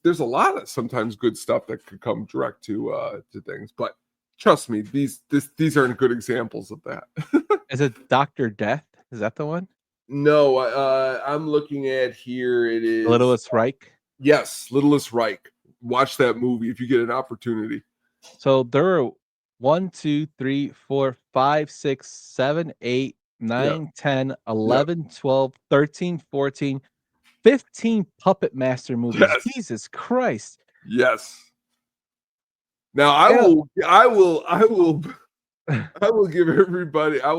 there's a lot of sometimes good stuff that could come direct to things. But trust me, these aren't good examples of that. Is it Dr. Death? Is that the one? No, I'm looking at here. It is Littlest Reich. Yes, Littlest Reich. Watch that movie if you get an opportunity. So there are 1, 2, 3, 4, 5, 6, 7, 8, 9, 10, 11, 12, 13, 14, 15 Puppet Master movies. Yes. Jesus Christ. Yes. Now I will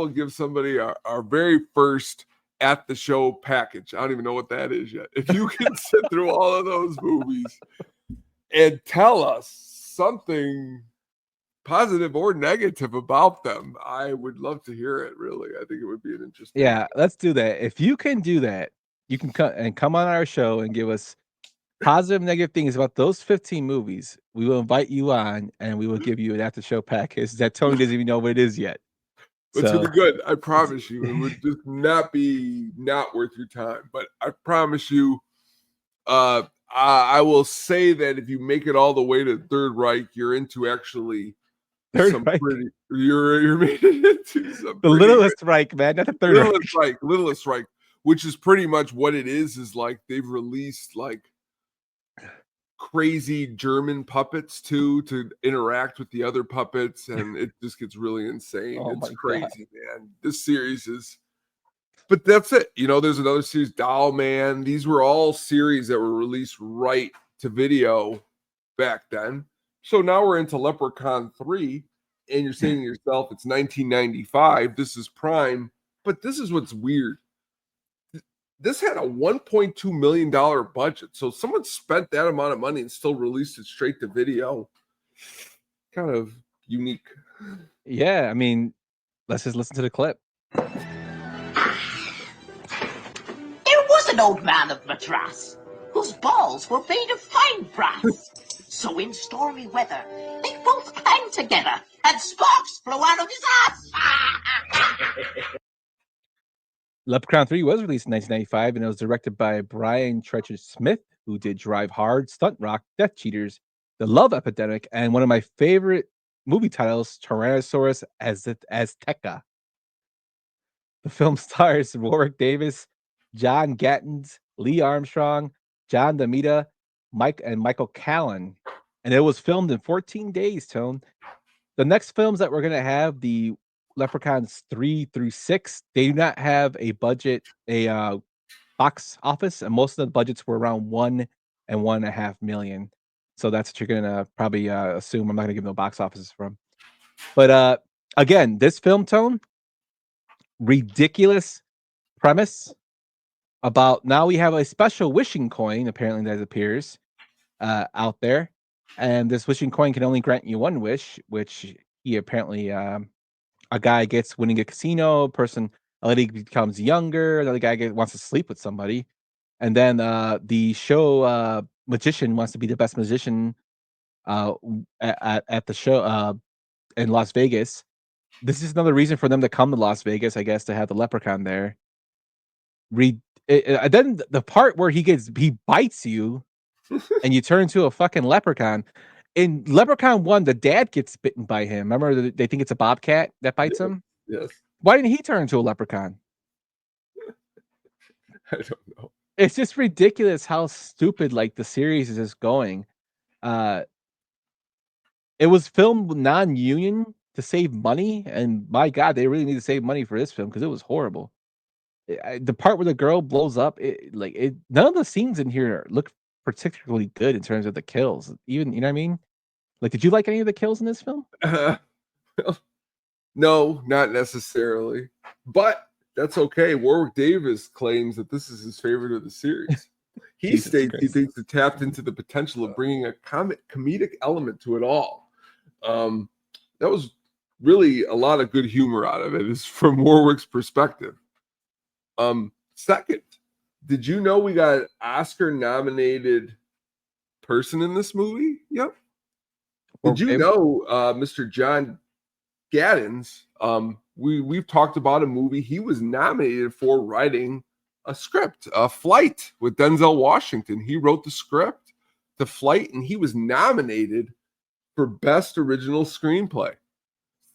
give somebody our very first at the show package. I don't even know what that is yet. If you can sit through all of those movies and tell us something positive or negative about them, I would love to hear it. Really, I think it would be an interesting. Yeah, let's do that. If you can do that, you can come on our show and give us positive, negative things about those 15 movies. We will invite you on, and we will give you an after show package that Tony doesn't even know what it is yet. It's gonna be good. I promise you, it would just not worth your time. But I promise you, I will say that if you make it all the way to Third Reich, you're into actually Third Reich. You're made it into some the Littlest Reich, man, not the Third Reich. Littlest Reich, which is pretty much what it is like they've released like crazy German puppets too to interact with the other puppets, and it just gets really insane. It's crazy, man. This series is, but that's it. You know, there's another series, Doll Man. These were all series that were released right to video back then. So now we're into Leprechaun 3, and you're saying to yourself, it's 1995. This is prime, but this is what's weird. This had a $1.2 million budget. So someone spent that amount of money and still released it straight to video. Kind of unique. Yeah, I mean, Let's just listen to the clip. There was an old man of Madras whose balls were made of fine brass. So in stormy weather, they both clanged together, and sparks flew out of his ass. Leprechaun 3 was released in 1995, and it was directed by Brian Treacher Smith, who did Drive Hard, Stunt Rock, Death Cheaters, The Love Epidemic, and one of my favorite movie titles, Tyrannosaurus Azteca. The film stars Warwick Davis, John Gattens, Lee Armstrong, John DeMita, Michael Callan, and it was filmed in 14 days, Tone. The next films that we're going to have, the Leprechauns 3 through 6, they do not have a budget, a box office, and most of the budgets were around 1 and 1.5 million. So that's what you're going to probably assume. I'm not going to give no box offices from. But again, this film, Tone, ridiculous premise about now we have a special wishing coin, apparently, that appears out there. And this wishing coin can only grant you one wish, which he apparently, a guy gets winning a casino, a lady becomes younger, another guy wants to sleep with somebody. And then the show magician wants to be the best magician at the show in Las Vegas. This is another reason for them to come to Las Vegas, I guess, to have the Leprechaun there. Then the part where he bites you and you turn into a fucking leprechaun. In Leprechaun 1, the dad gets bitten by him. Remember, they think it's a bobcat that bites him? Yes. Why didn't he turn into a leprechaun? I don't know. It's just ridiculous how stupid like the series is just going. It was filmed non-union to save money, and my God, they really need to save money for this film because it was horrible. The part where the girl blows up, none of the scenes in here look particularly good in terms of the kills. Even, you know what I mean? Like, did you like any of the kills in this film? No, not necessarily. But that's okay. Warwick Davis claims that this is his favorite of the series. He states he thinks it tapped into the potential of bringing a comedic element to it all. That was really a lot of good humor out of it, is from Warwick's perspective. Second, did you know we got an Oscar-nominated person in this movie? Yep. Did you know Mr. John Gaddens? We've talked about a movie he was nominated for writing a script, Flight, with Denzel Washington. He wrote the script to Flight, and he was nominated for Best Original Screenplay.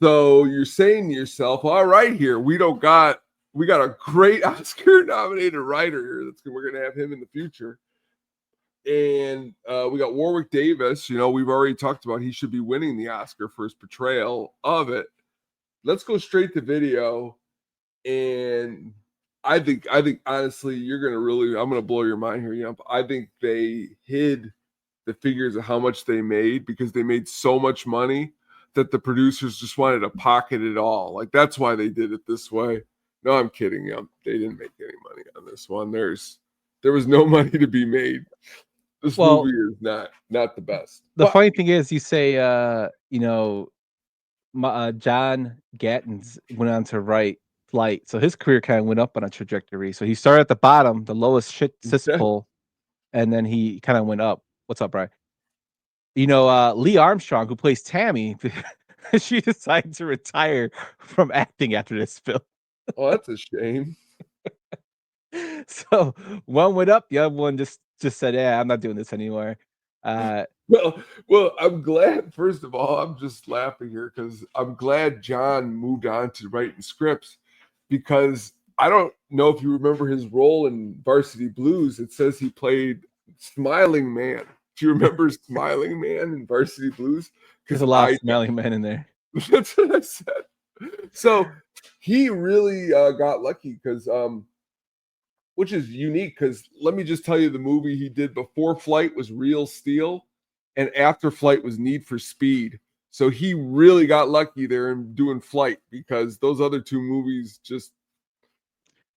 So you're saying to yourself, all right, here, we got a great Oscar-nominated writer here. We're going to have him in the future. And we got Warwick Davis. You know, we've already talked about he should be winning the Oscar for his portrayal of it. Let's go straight to video. And I think honestly, I'm going to blow your mind here, Yump. I think they hid the figures of how much they made because they made so much money that the producers just wanted to pocket it all. Like, that's why they did it this way. No, I'm kidding you. They didn't make any money on this one. There was no money to be made. This movie is not the best. The funny thing is, you say, John Gattens went on to write Flight, so his career kind of went up on a trajectory. So he started at the bottom, the lowest cesspool, and then he kind of went up. What's up, Brian? Lee Armstrong, who plays Tammy, she decided to retire from acting after this film. Oh, that's a shame. So one went up, the other one just said, "Yeah, I'm not doing this anymore." Well, I'm glad. First of all, I'm just laughing here because I'm glad John moved on to writing scripts, because I don't know if you remember his role in Varsity Blues. It says he played Smiling Man. Do you remember Smiling Man in Varsity Blues? There's a lot of smiling men in there. That's what I said. So he really got lucky because, which is unique, because let me just tell you, the movie he did before Flight was Real Steel, and after Flight was Need for Speed. So he really got lucky there in doing Flight, because those other two movies just...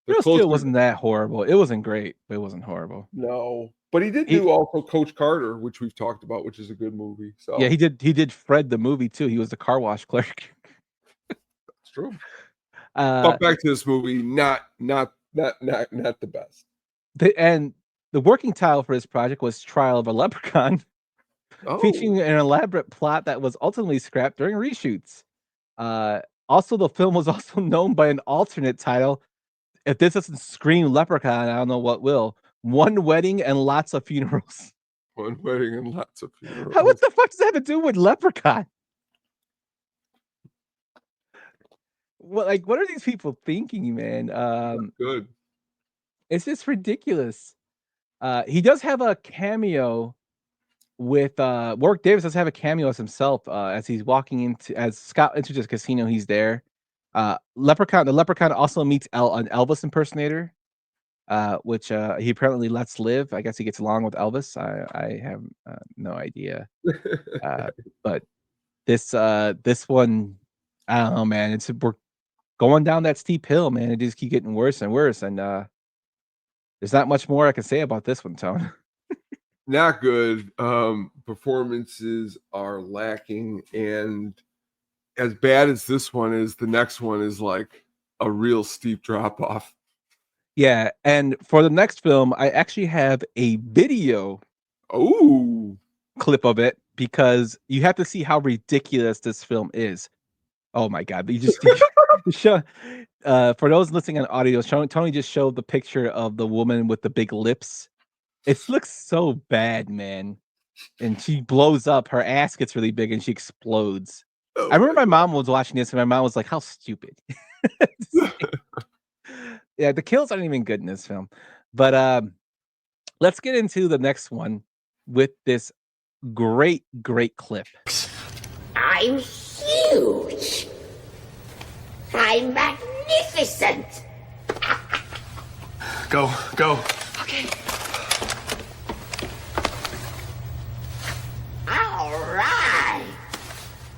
Real Steel wasn't that horrible. It wasn't great, but it wasn't horrible. No. But he did do also Coach Carter, which we've talked about, which is a good movie. So yeah, he did Fred the movie too. He was the car wash clerk. That's true. But back to this movie, not the best. And the working title for this project was Trial of a Leprechaun, featuring an elaborate plot that was ultimately scrapped during reshoots. Also, the film was also known by an alternate title. If this doesn't scream Leprechaun, I don't know what will. One Wedding and Lots of Funerals. One Wedding and Lots of Funerals. What the fuck does that have to do with Leprechaun? What are these people thinking, man? Good. It's just ridiculous. He does have a cameo with Warwick Davis does have a cameo as himself as he's walking into as Scott enters the casino. He's there. The Leprechaun also meets an Elvis impersonator, which he apparently lets live. I guess he gets along with Elvis. I have no idea. But this one, I don't know, man. We're going down that steep hill, man. It just keeps getting worse and worse, and there's not much more I can say about this one, Tone. Not good. Performances are lacking, and as bad as this one is, the next one is like a real steep drop off. Yeah, and for the next film, I actually have a video clip of it because you have to see how ridiculous this film is. Oh my god! But you show for those listening on audio, Tony just showed the picture of the woman with the big lips. It looks so bad, man. And she blows up. Her ass gets really big and she explodes. I remember my mom was watching this and my mom was like, how stupid. Yeah, the kills aren't even good in this film. But let's get into the next one with this great clip. I'm huge. I'm magnificent. Go. Okay. All right.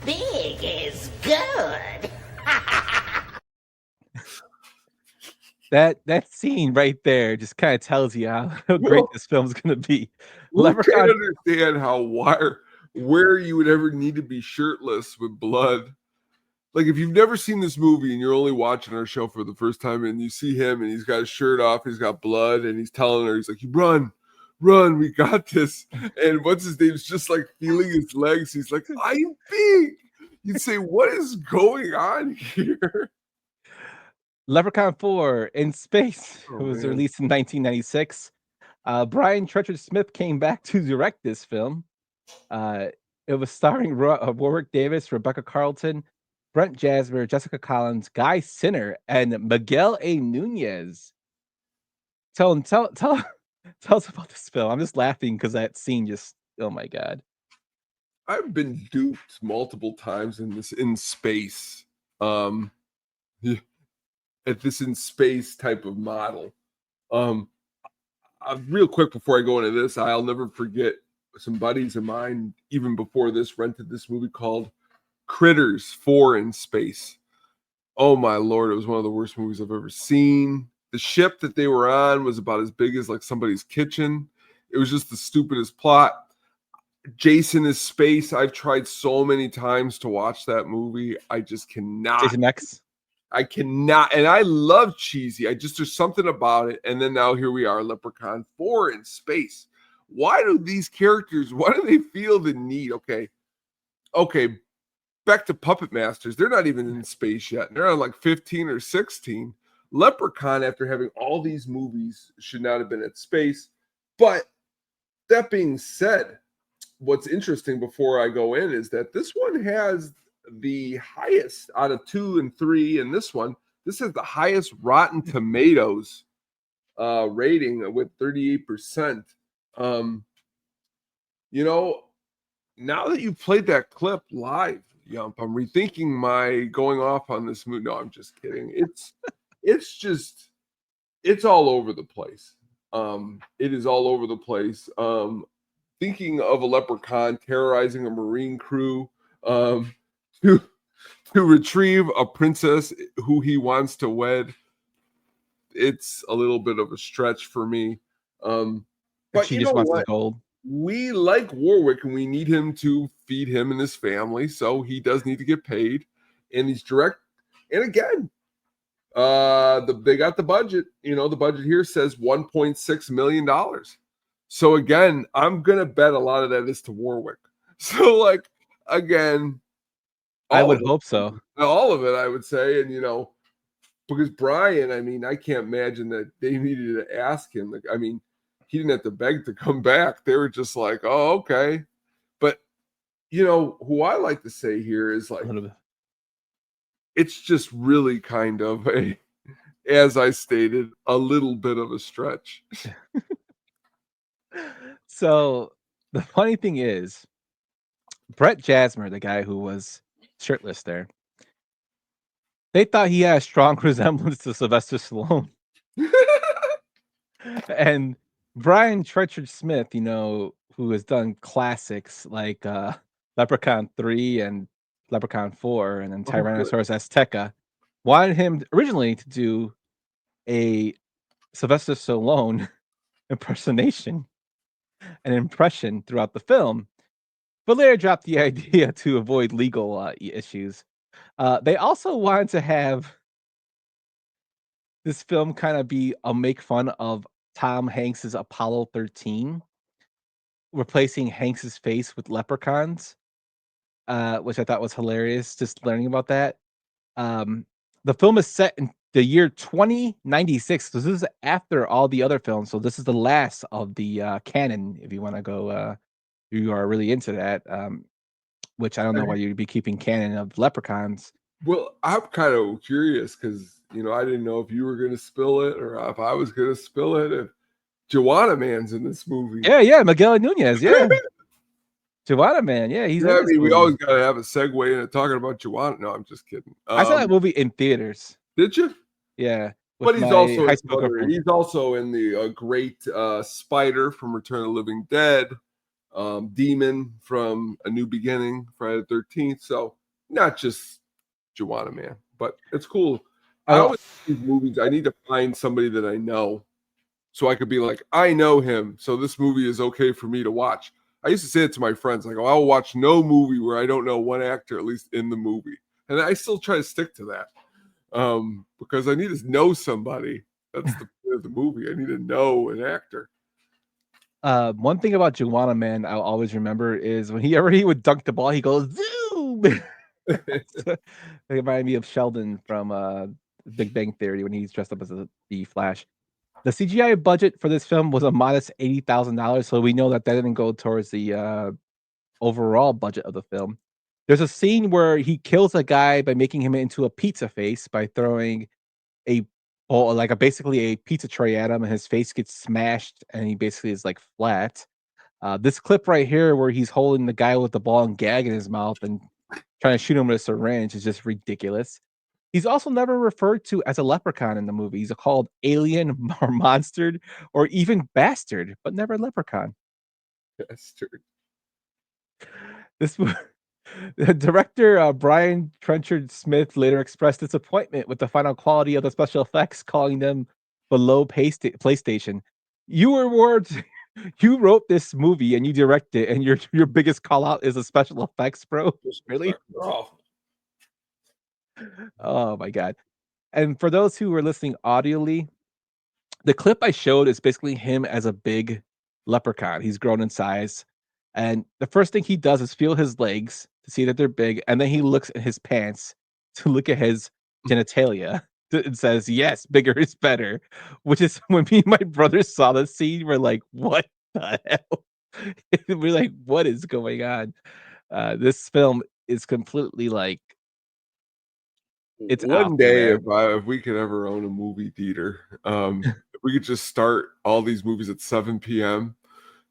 Big is good. That scene right there just kind of tells you how great this film's gonna be. I can't understand where you would ever need to be shirtless with blood. Like if you've never seen this movie and you're only watching our show for the first time and you see him and he's got his shirt off, he's got blood, and he's telling her, he's like, run, we got this. And what's his name's just like feeling his legs. He's like, I'm big. You'd say, what is going on here? Leprechaun 4 in Space was released in 1996. Brian Treacher Smith came back to direct this film. It was starring Warwick Davis, Rebecca Carlton, Brent Jasmer, Jessica Collins, Guy Sinner, and Miguel A. Nunez. Tell us about this film. I'm just laughing because that scene just, oh my god. I've been duped multiple times in space. At this in space type of model. Real quick before I go into this, I'll never forget some buddies of mine, even before this, rented this movie called Critters 4 in Space. Oh my lord, it was one of the worst movies I've ever seen. The ship that they were on was about as big as like somebody's kitchen. It was just the stupidest plot. Jason is Space. I've tried so many times to watch that movie. I just cannot. Jason X. I cannot, and I love cheesy. There's something about it. And then now here we are, Leprechaun 4 in Space. Why do these characters, why do they feel the need? Okay, back to Puppet Masters. They're not even in space yet. They're on like 15 or 16. Leprechaun, after having all these movies, should not have been at space. But that being said, what's interesting before I go in is that this one has the highest out of 2 and 3, and this has the highest Rotten Tomatoes rating with 38%. Now that you've played that clip live, Yump, I'm rethinking my going off on this movie. No, I'm just kidding. It's all over the place. It is all over the place. Thinking of a leprechaun terrorizing a marine crew to retrieve a princess who he wants to wed. It's a little bit of a stretch for me. But she just wants the gold. We like Warwick and we need him to feed him and his family, so he does need to get paid. And he's direct. And again, They got the budget. The budget here says $1.6 million. So again, I'm gonna bet a lot of that is to Warwick. So like again, I would hope so. All of it, I would say, and because Brian, I mean, I can't imagine that they needed to ask him. Like, I mean, he didn't have to beg to come back. They were just like, oh, okay. But who I like to say here is like, it's just really kind of as I stated, a little bit of a stretch. So the funny thing is, Brett Jasmer, the guy who was shirtless there, they thought he had a strong resemblance to Sylvester Stallone. And Brian Trenchard Smith, who has done classics like Leprechaun 3 and Leprechaun 4 and then Tyrannosaurus Azteca, wanted him originally to do a Sylvester Stallone impersonation and impression throughout the film, but later dropped the idea to avoid legal issues. They also wanted to have this film kind of be a make fun of Tom Hanks's Apollo 13, replacing Hanks's face with leprechauns, which I thought was hilarious, just learning about that. The film is set in the year 2096. So this is after all the other films. So this is the last of the canon, if you want to go, you are really into that, which I don't know why you'd be keeping canon of leprechauns. Well, I'm kind of curious because, I didn't know if you were going to spill it or if I was going to spill it. If Joanna Man's in this movie. Yeah, Miguel Nunez, yeah. Joanna Man, yeah, he's in this movie. We always got to have a segue into talking about Joanna. No, I'm just kidding. I saw that movie in theaters. Did you? Yeah. But he's also in the great Spider from Return of the Living Dead, Demon from A New Beginning, Friday the 13th. So not just Joanna Man, but it's cool. I always these movies. I need to find somebody that I know, so I could be like, I know him, so this movie is okay for me to watch. I used to say it to my friends, like, I'll watch no movie where I don't know one actor at least in the movie, and I still try to stick to that because I need to know somebody. That's the point of the movie. I need to know an actor. One thing about Joanna Man I'll always remember is whenever he would dunk the ball, he goes zoom. It reminded me of Sheldon from Big Bang Theory when he's dressed up as the Flash. The CGI budget for this film was a modest $80,000, so we know that didn't go towards the overall budget of the film. There's a scene where he kills a guy by making him into a pizza face by throwing basically a pizza tray at him, and his face gets smashed, and he basically is like flat. This clip right here, where he's holding the guy with the ball and gag in his mouth and trying to shoot him with a syringe, is just ridiculous. He's also never referred to as a leprechaun in the movie. He's called alien or monstered or even bastard, but never leprechaun. Bastard. This the director Brian Trenchard Smith later expressed disappointment with the final quality of the special effects, calling them below PlayStation. You wrote this movie and you directed it, and your biggest call out is the special effects, bro. Really? Oh my god. And for those who are listening audioly, the clip I showed is basically him as a big leprechaun. He's grown in size, and the first thing he does is feel his legs to see that they're big, and then he looks at his pants to look at his genitalia and says, yes, bigger is better. Which is when me and my brother saw the scene, we're like, what the hell? We're like, what is going on? This film is completely like, it's one day if we could ever own a movie theater, if we could just start all these movies at 7 p.m.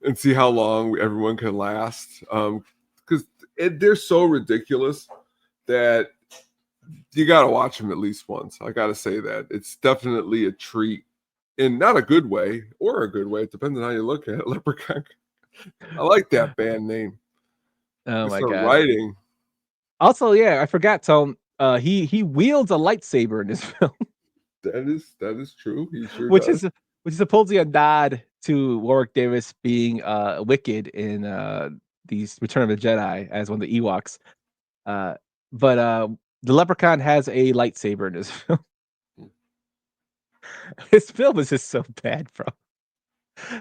and see how long everyone can last, because they're so ridiculous that you got to watch them at least once. I got to say that it's definitely a treat, in not a good way or a good way. It depends on how you look at it. Leprechaun. I like that band name. Oh my god! Writing. Also, yeah, I forgot. So he wields a lightsaber in this film. That is true. He sure which does. Which is supposedly a nod to Warwick Davis being Wicked in the Return of the Jedi as one of the Ewoks. But the Leprechaun has a lightsaber in this film. This film is just so bad, bro.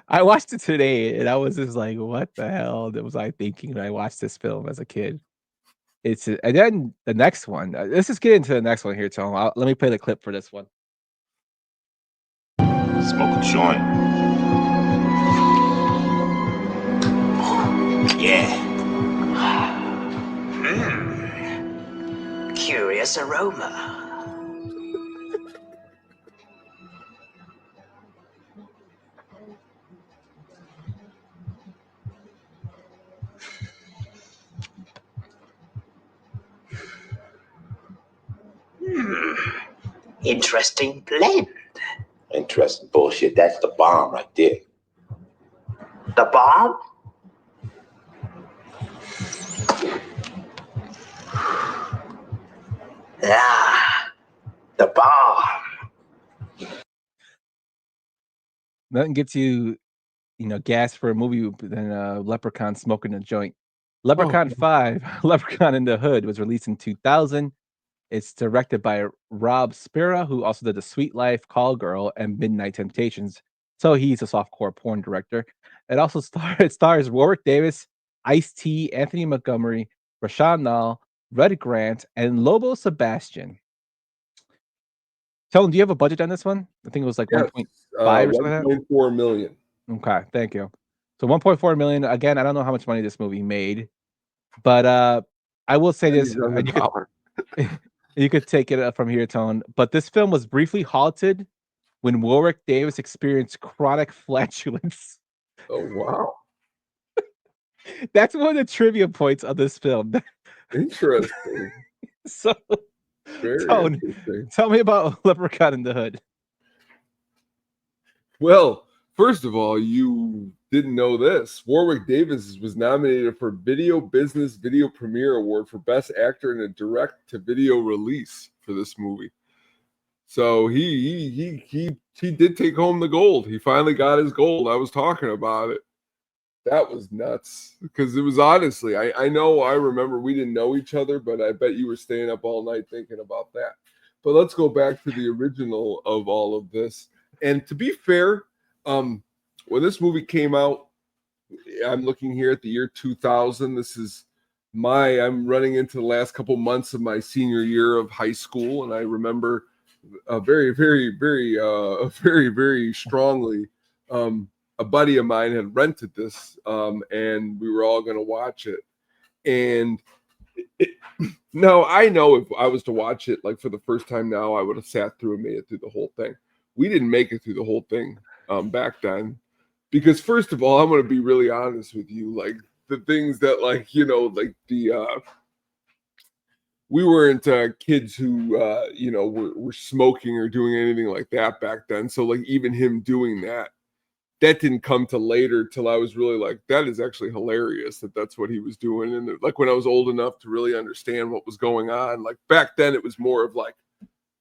I watched it today and I was just like, what the hell was I thinking when I watched this film as a kid? And then the next one. Let's just get into the next one here, Tom. Let me play the clip for this one. Smoke a joint. Yeah. Curious aroma. Interesting blend. Interesting bullshit. That's the bomb right there. The bomb? Ah, the bomb. Nothing gets you, gas for a movie than Leprechaun smoking a joint. Leprechaun 5, Leprechaun in the Hood, was released in 2000. It's directed by Rob Spira, who also did The Sweet Life, Call Girl, and Midnight Temptations. So he's a softcore porn director. It also stars Warwick Davis, Ice-T, Anthony Montgomery, Rashawn Nall, Red Grant, and Lobo Sebastian. Tell him, do you have a budget on this one? I think it was like 1.5 or something like that. 1.4 million. Okay, thank you. So 1.4 million. Again, I don't know how much money this movie made, but I will say this: you could take it from here, Tone. But this film was briefly halted when Warwick Davis experienced chronic flatulence. Oh wow! That's one of the trivia points of this film. Interesting. So, Tone, tell me about Leprechaun in the Hood. Well, first of all, you didn't know this. Warwick Davis was nominated for Video Business Video Premiere Award for Best Actor in a Direct-to-Video release for this movie. So he did take home the gold. He finally got his gold. I was talking about it. That was nuts because it was honestly, I know, I remember we didn't know each other, but I bet you were staying up all night thinking about that. But let's go back to the original of all of this. And to be fair, when this movie came out, I'm looking here at the year 2000. This is I'm running into the last couple months of my senior year of high school. And I remember very, very, very, very, very strongly, a buddy of mine had rented this, and we were all going to watch it. And now I know if I was to watch it like for the first time now, I would have sat through and made it through the whole thing. We didn't make it through the whole thing back then, because first of all, I'm going to be really honest with you. Like the things that we weren't kids who were smoking or doing anything like that back then. So like even him doing that didn't come to later till I was really like, that is actually hilarious that's what he was doing. And like when I was old enough to really understand what was going on, like back then it was more of like,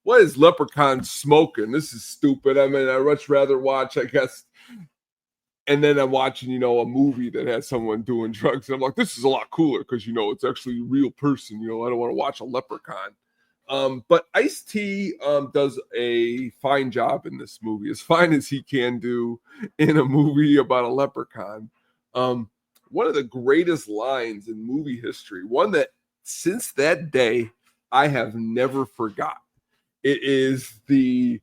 what is Leprechaun smoking? This is stupid. I mean, I'd much rather watch, I guess. And then I'm watching, a movie that has someone doing drugs. And I'm like, this is a lot cooler because, it's actually a real person. I don't want to watch a leprechaun. But Ice-T does a fine job in this movie, as fine as he can do in a movie about a leprechaun. One of the greatest lines in movie history, one that since that day I have never forgot. It is a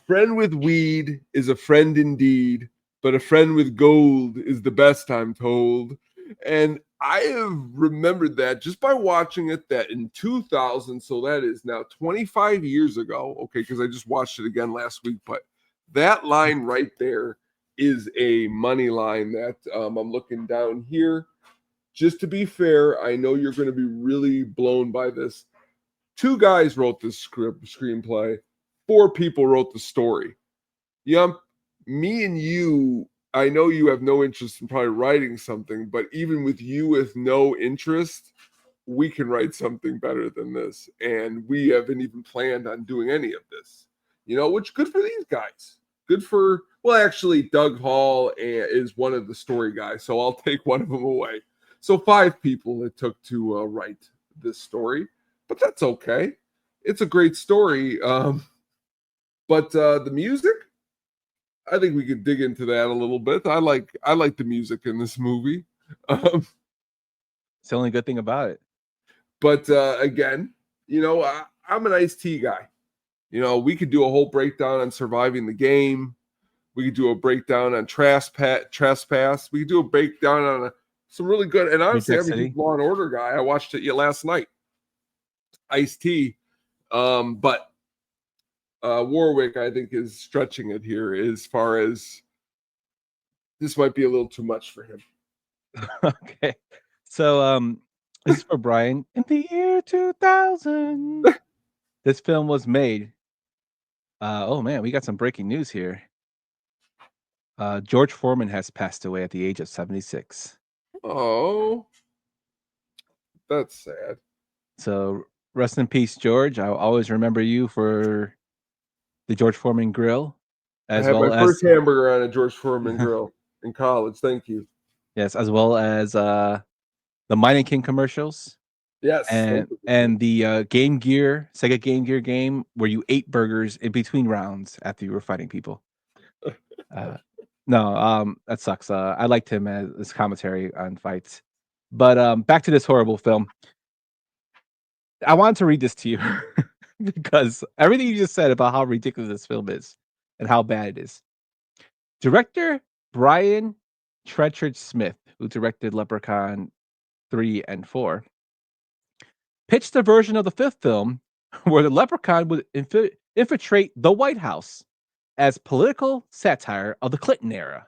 friend with weed is a friend indeed, but a friend with gold is the best, I'm told. And I have remembered that just by watching it, that in 2000, so that is now 25 years ago, okay, because I just watched it again last week, but that line right there is a money line that I'm looking down here. Just to be fair, I know you're going to be really blown by this. 2 guys wrote this screenplay. 4 people wrote the story. Me and you, I know you have no interest in probably writing something, but even with you with no interest, we can write something better than this. And we haven't even planned on doing any of this, which good for these guys. Good for, well, actually, Doug Hall is one of the story guys, so I'll take one of them away. So 5 people it took to write this story, but that's okay. It's a great story. But the music, I think we could dig into that a little bit. I like the music in this movie. It's the only good thing about it. But again, I'm an Ice-T guy. We could do a whole breakdown on Surviving the Game. We could do a breakdown on Trespass. We could do a breakdown on some really good. And honestly, I'm a huge Law and Order guy. I watched it last night. Ice-T. But Warwick, I think, is stretching it here as far as this might be a little too much for him. Okay. So this is for Brian. In the year 2000, this film was made. Oh man, we got some breaking news here. George Foreman has passed away at the age of 76. Oh, that's sad. So rest in peace, George. I'll always remember you for the George Foreman grill. I had my first hamburger on a George Foreman grill in college. Thank you. Yes, as well as the Mining King commercials. Yes, and the Sega Game Gear game where you ate burgers in between rounds after you were fighting people. No, that sucks. I liked him as his commentary on fights. But back to this horrible film. I wanted to read this to you because everything you just said about how ridiculous this film is and how bad it is. Director Brian Trenchard Smith, who directed Leprechaun 3 and 4, pitched a version of the fifth film where the Leprechaun would infiltrate the White House as political satire of the Clinton era.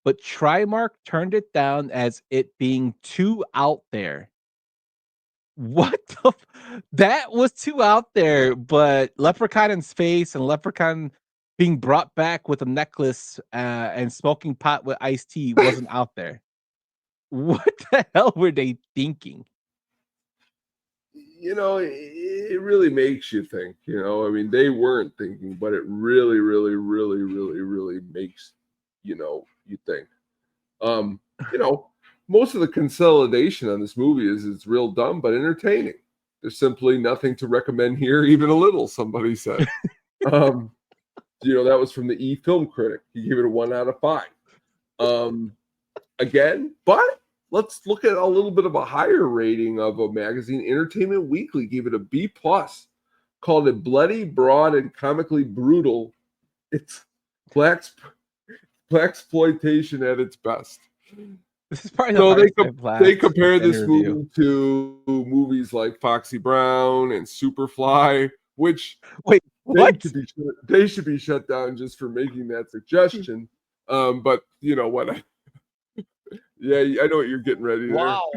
But Trimark turned it down as it being too out there. What the that was too out there, but Leprechaun in space and Leprechaun being brought back with a necklace and smoking pot with Ice-T wasn't out there. What the hell were they thinking? It really makes you think. I mean, they weren't thinking, but it really, really, really, really, really makes you think. Most of the consolidation on this movie is it's real dumb but entertaining. There's simply nothing to recommend here, even a little. Somebody said. That was from the E Film Critic. He gave it a 1 out of 5. Again, but let's look at a little bit of a higher rating of a magazine. Entertainment Weekly gave it a B+, called it bloody, broad, and comically brutal. It's blaxploitation at its best. This is probably they compare this movie to movies like Foxy Brown and Superfly, which they should be shut down just for making that suggestion. But you know what? Yeah, I know what you're getting ready there. Wow.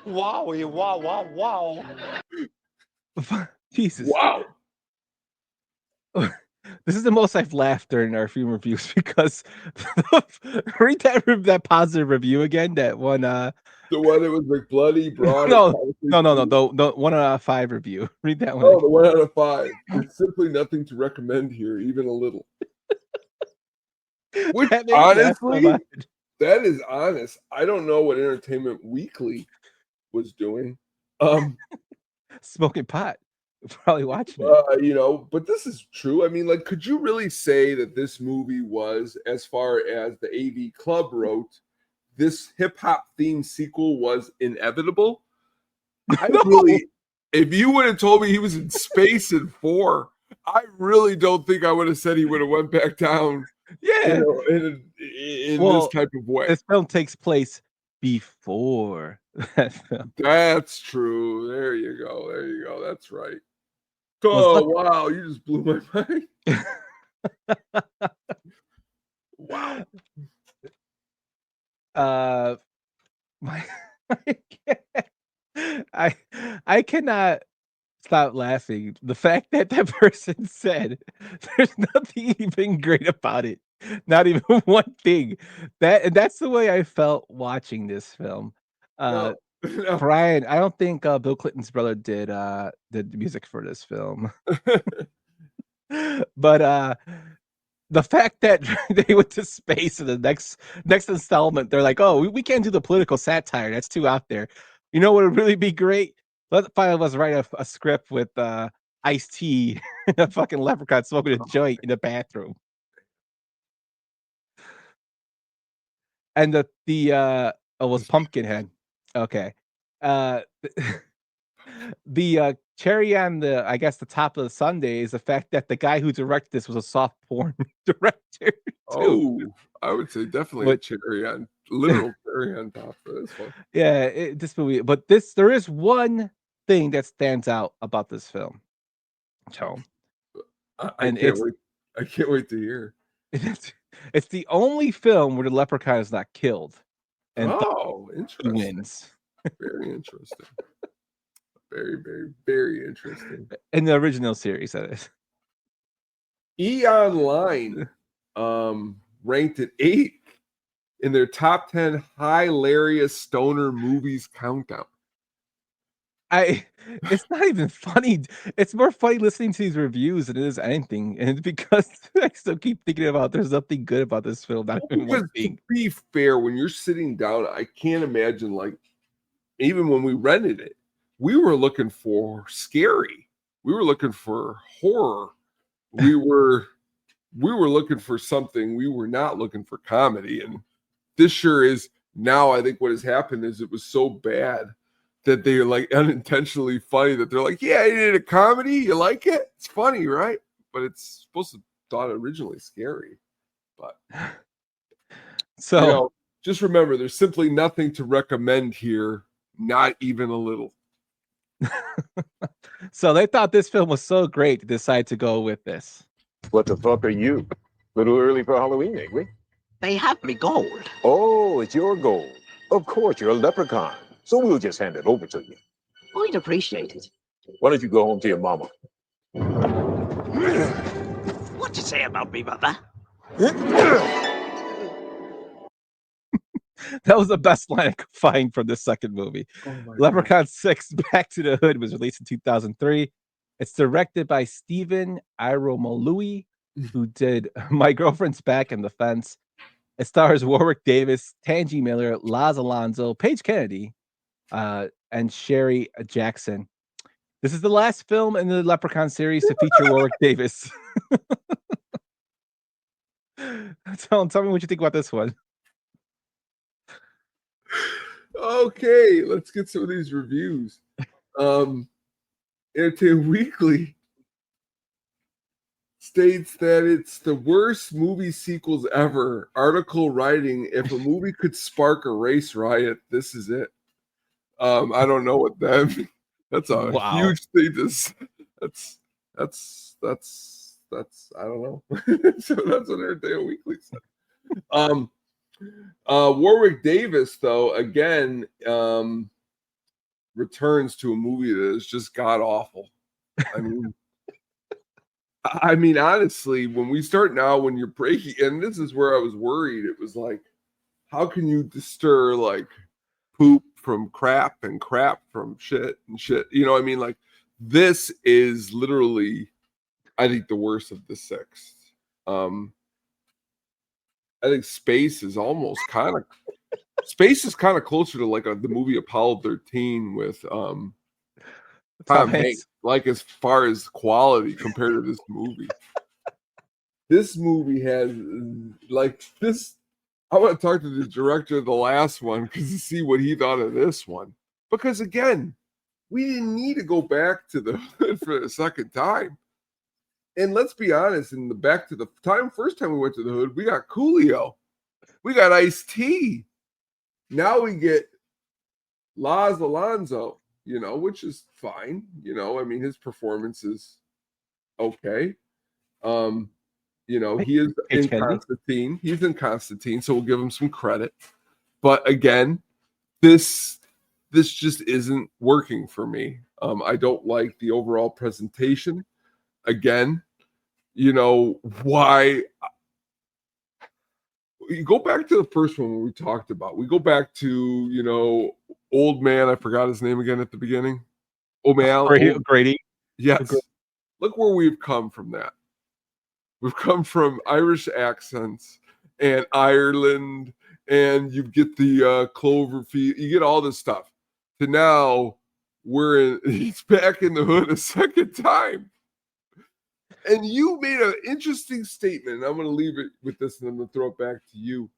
Wow. Jesus. Wow. This is the most I've laughed during our film reviews because read that positive review again. That one, the one that was like bloody, broad. No. The 1 out of 5 review. Read that one. Oh, the 1 out of 5. There's simply nothing to recommend here, even a little. Which honestly, that is honest. I don't know what Entertainment Weekly was doing. Smoking pot. Probably watching it. But this is true. I mean, like, could you really say that this movie was, as far as the AV Club wrote, this hip-hop themed sequel was inevitable? If you would have told me he was in space in 4, I really don't think I would have said he would have went back down. Yeah, in this type of way. This film takes place before that film. That's true. There you go. That's right. Oh, wow. You just blew my mind. Wow. I cannot stop laughing. The fact that person said there's nothing even great about it. Not even one thing. That's the way I felt watching this film. No. Brian, I don't think Bill Clinton's brother did the music for this film. But the fact that they went to space in the next installment, they're like, oh, we can't do the political satire. That's too out there. You know what would really be great? Let the 5 of us write a script with Ice-T a fucking leprechaun smoking a joint in the bathroom. And it was Pumpkinhead. Okay. Uh, the cherry on the, I guess, the top of the sundae is the fact that the guy who directed this was a soft porn director too. Oh, I would say definitely But- literal cherry on top for this one. Yeah, this movie, but there is one thing that stands out about this film. So, I can't wait. I can't wait to hear. It's the only film where the leprechaun is not killed. And interesting. Wins. Very interesting. Very, very, very interesting. In the original series, that is. E! Online ranked it 8th in their top 10 hilarious stoner movies countdown. It's not even funny. It's more funny listening to these reviews than it is anything. And because I still keep thinking about there's nothing good about this film. Because to be fair, when you're sitting down, I can't imagine, like, even when we rented it, we were looking for scary. We were looking for horror. We were looking for something. We were not looking for comedy. And this sure is. Now I think what has happened is it was so bad that they're like unintentionally funny, that they're like, yeah, you did a comedy, you like it? It's funny, right? But it's supposed to thought originally scary. But so just remember, there's simply nothing to recommend here, not even a little. So they thought this film was so great to decide to go with this. What the fuck are you? A little early for Halloween, ain't we? They have me gold. Oh, it's your gold. Of course, you're a leprechaun. So we'll just hand it over to you. I'd appreciate it. Why don't you go home to your mama? What you say about me, mother? That was the best line I could find from this second movie. Leprechaun 6 Back to the Hood was released in 2003. It's directed by Stephen Iromolui, who did My Girlfriend's Back and The Fence. It stars Warwick Davis, Tangi Miller, Laz Alonso, Paige Kennedy, and Sherry Jackson. This is the last film in the Leprechaun series to feature Warwick Davis. Tell me what you think about this one. Okay, let's get some of these reviews. Entertainment Weekly states that it's the worst movie sequels ever. Article writing, if a movie could spark a race riot, this is it. I don't know what that means. That's a huge thing. That's I don't know. So that's what Entertainment Weekly said. Warwick Davis, though, again, returns to a movie that is just god awful. I mean, honestly, when you're breaking, and this is where I was worried. It was like, how can you distir like poop from crap and crap from shit and shit? You know what I mean? Like, this is literally, I think, the worst of the 6. I think Space is almost kind of closer to like the movie Apollo 13 with Tom Hanks, like as far as quality compared to this movie. This movie has like this. I want to talk to the director of the last one because to see what he thought of this one. Because again, we didn't need to go back to the hood for the second time. And let's be honest, first time we went to the hood, we got Coolio. We got Ice-T. Now we get Laz Alonso, which is fine. I mean, his performance is okay. He is in Constantine. He's in Constantine, so we'll give him some credit. But again, this just isn't working for me. I don't like the overall presentation. Again, why? You go back to the first one we talked about. We go back to, old man. I forgot his name again at the beginning. Grady. Yes. Look where we've come from that. We've come from Irish accents and Ireland, and you get the Cloverfield. You get all this stuff. To now, he's back in the hood a second time. And you made an interesting statement, and I'm going to leave it with this, and I'm going to throw it back to you.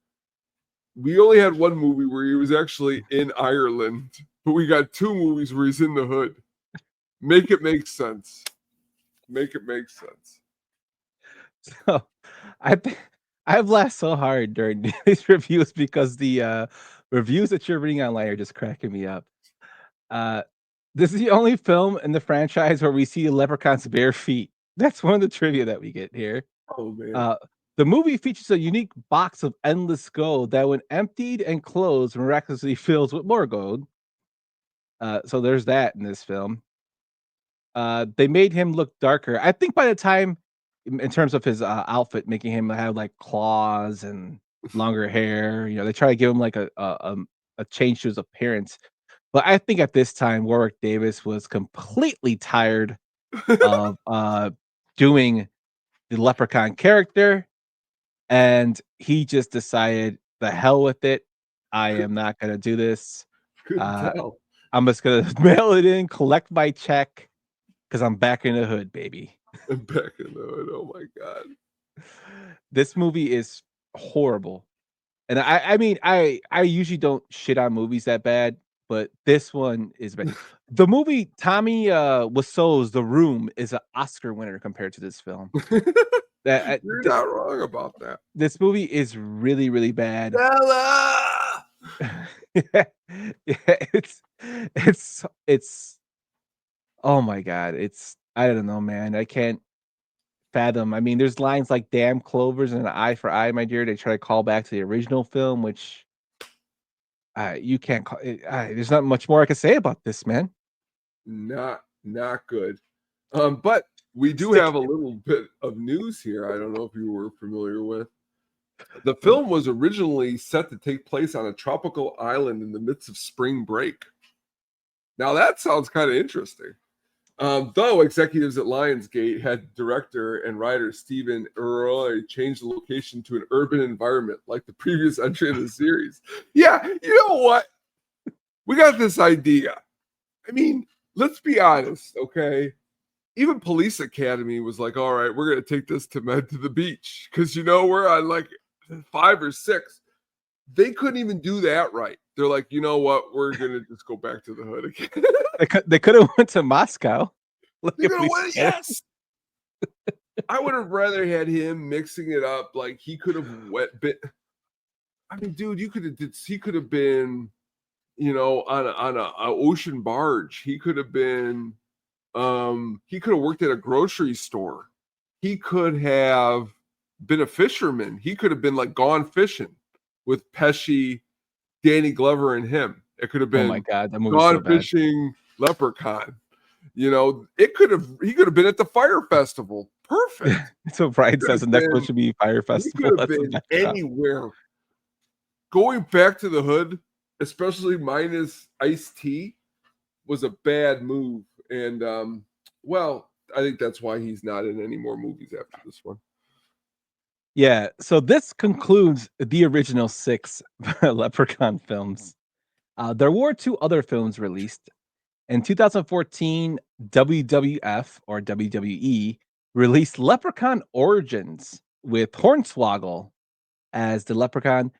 We only had one movie where he was actually in Ireland, but we got 2 movies where he's in the hood. Make it make sense. Make it make sense. So I've laughed so hard during these reviews because the reviews that you're reading online are just cracking me up. This is the only film in the franchise where we see a leprechaun's bare feet. That's one of the trivia that we get here. Oh, man. The movie features a unique box of endless gold that, when emptied and closed, miraculously fills with more gold. So there's that in this film. They made him look darker. I think by the time, in terms of his outfit, making him have like claws and longer hair, they try to give him like a change to his appearance. But I think at this time, Warwick Davis was completely tired of doing the Leprechaun character, and he just decided, the hell with it. I am not going to do this. I'm just going to mail it in, collect my check, because I'm back in the hood, baby. I'm back in the hood. Oh, my God. This movie is horrible. And I mean, I usually don't shit on movies that bad, but this one is bad. The movie Tommy Wiseau's The Room is an Oscar winner compared to this film. You're not wrong about that. This movie is really, really bad. Bella! It's oh my God. I don't know, man. I can't fathom. I mean, there's lines like "damn clovers" and "an eye for eye, my dear." They try to call back to the original film, which you can't call it. There's not much more I can say about this, man. Not good. But we do have a little bit of news here. I don't know if you were familiar with. The film was originally set to take place on a tropical island in the midst of spring break. Now that sounds kind of interesting. Though executives at Lionsgate had director and writer Stephen Roy change the location to an urban environment like the previous entry in the series. Yeah, you know what? We got this idea. I mean, let's be honest, okay? Even Police Academy was like, all right, we're going to take this to the beach because, we're on like 5 or 6. They couldn't even do that right. They're like, you know what? We're going to just go back to the hood again. They could have went to Moscow. Yes. I would have rather had him mixing it up. Like he could have I mean, dude, he could have been, on a ocean barge. He could have been, he could have worked at a grocery store. He could have been a fisherman. He could have been like Gone Fishing with Pesci, Danny Glover, and him. It could have been, oh my God, that movie's Gone so bad. Fishing, Leprechaun. He could have been at the Fire Festival. Perfect. So Brian says the next one should be Fire Festival. He could have been anywhere. Going back to the hood, especially minus Ice-T, was a bad move. And I think that's why he's not in any more movies after this one. Yeah, so this concludes the original 6 Leprechaun films. There were 2 other films released. In 2014, WWF or WWE released Leprechaun Origins with Hornswoggle as the Leprechaun.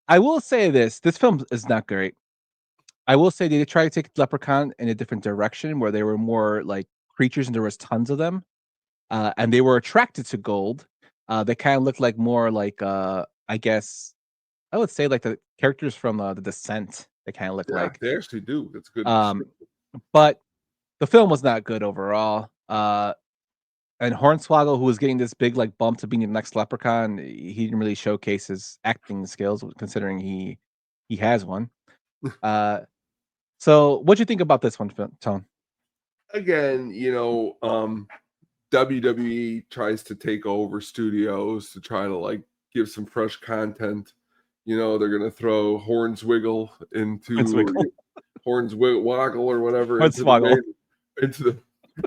I will say this film is not great. I will say they tried to take Leprechaun in a different direction where they were more like creatures and there was tons of them. And they were attracted to gold. They kind of looked like more like, I guess, I would say like the characters from The Descent. They kind of look like. They actually do. That's good. But the film was not good overall. And Hornswoggle, who was getting this big like bump to being the next Leprechaun, he didn't really showcase his acting skills, considering he has one. So what do you think about this one, Tone? Again, WWE tries to take over studios to try to like give some fresh content. They're gonna throw Hornswoggle into Hornswoggle or whatever into the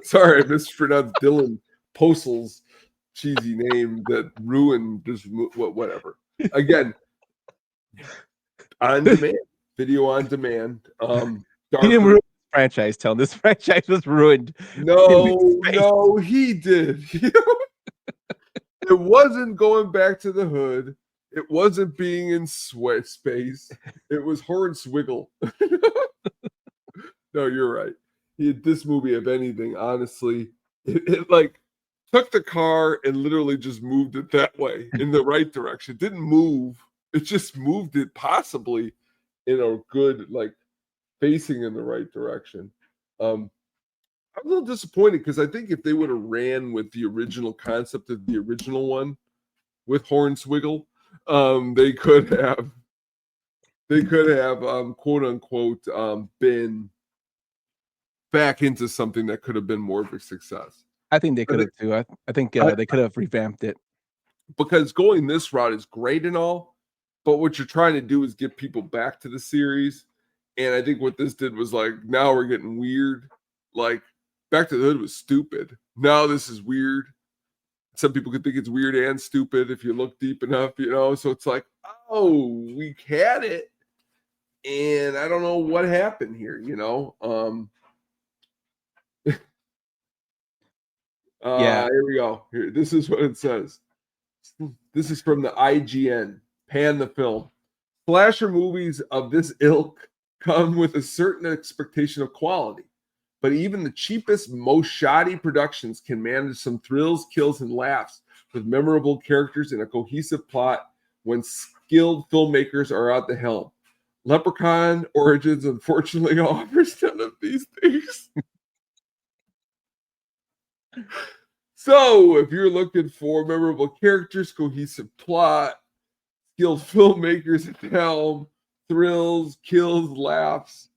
sorry, I mispronounced Dylan Postle's cheesy name that ruined this whatever. Again, on demand, video on demand. He didn't ruin franchise, Tone. This franchise was ruined. No, he did. It wasn't going back to the hood. It wasn't being in space. It was Hornswiggle. No, you're right. This movie, if anything, honestly, it like took the car and literally just moved it that way in the right direction. It didn't move. It just moved it possibly in a good, like, facing in the right direction. I'm a little disappointed because I think if they would have ran with the original concept of the original one with Hornswiggle, they could have quote unquote been back into something that could have been more of a success. I think they could have too. I think they could have revamped it. Because going this route is great and all, but what you're trying to do is get people back to the series. And I think what this did was like, now we're getting weird. Like, Back to the Hood was stupid. Now this is weird. Some people could think it's weird and stupid if you look deep enough, you know? So it's like, oh, we had it. And I don't know what happened here, you know? Here we go. Here, this is what it says. This is from the IGN, Pan the Film. Slasher movies of this ilk come with a certain expectation of quality, but even the cheapest, most shoddy productions can manage some thrills, kills, and laughs with memorable characters and a cohesive plot when skilled filmmakers are at the helm. Leprechaun Origins unfortunately offers none of these things. So, if you're looking for memorable characters, cohesive plot, skilled filmmakers at the helm, thrills, kills, laughs,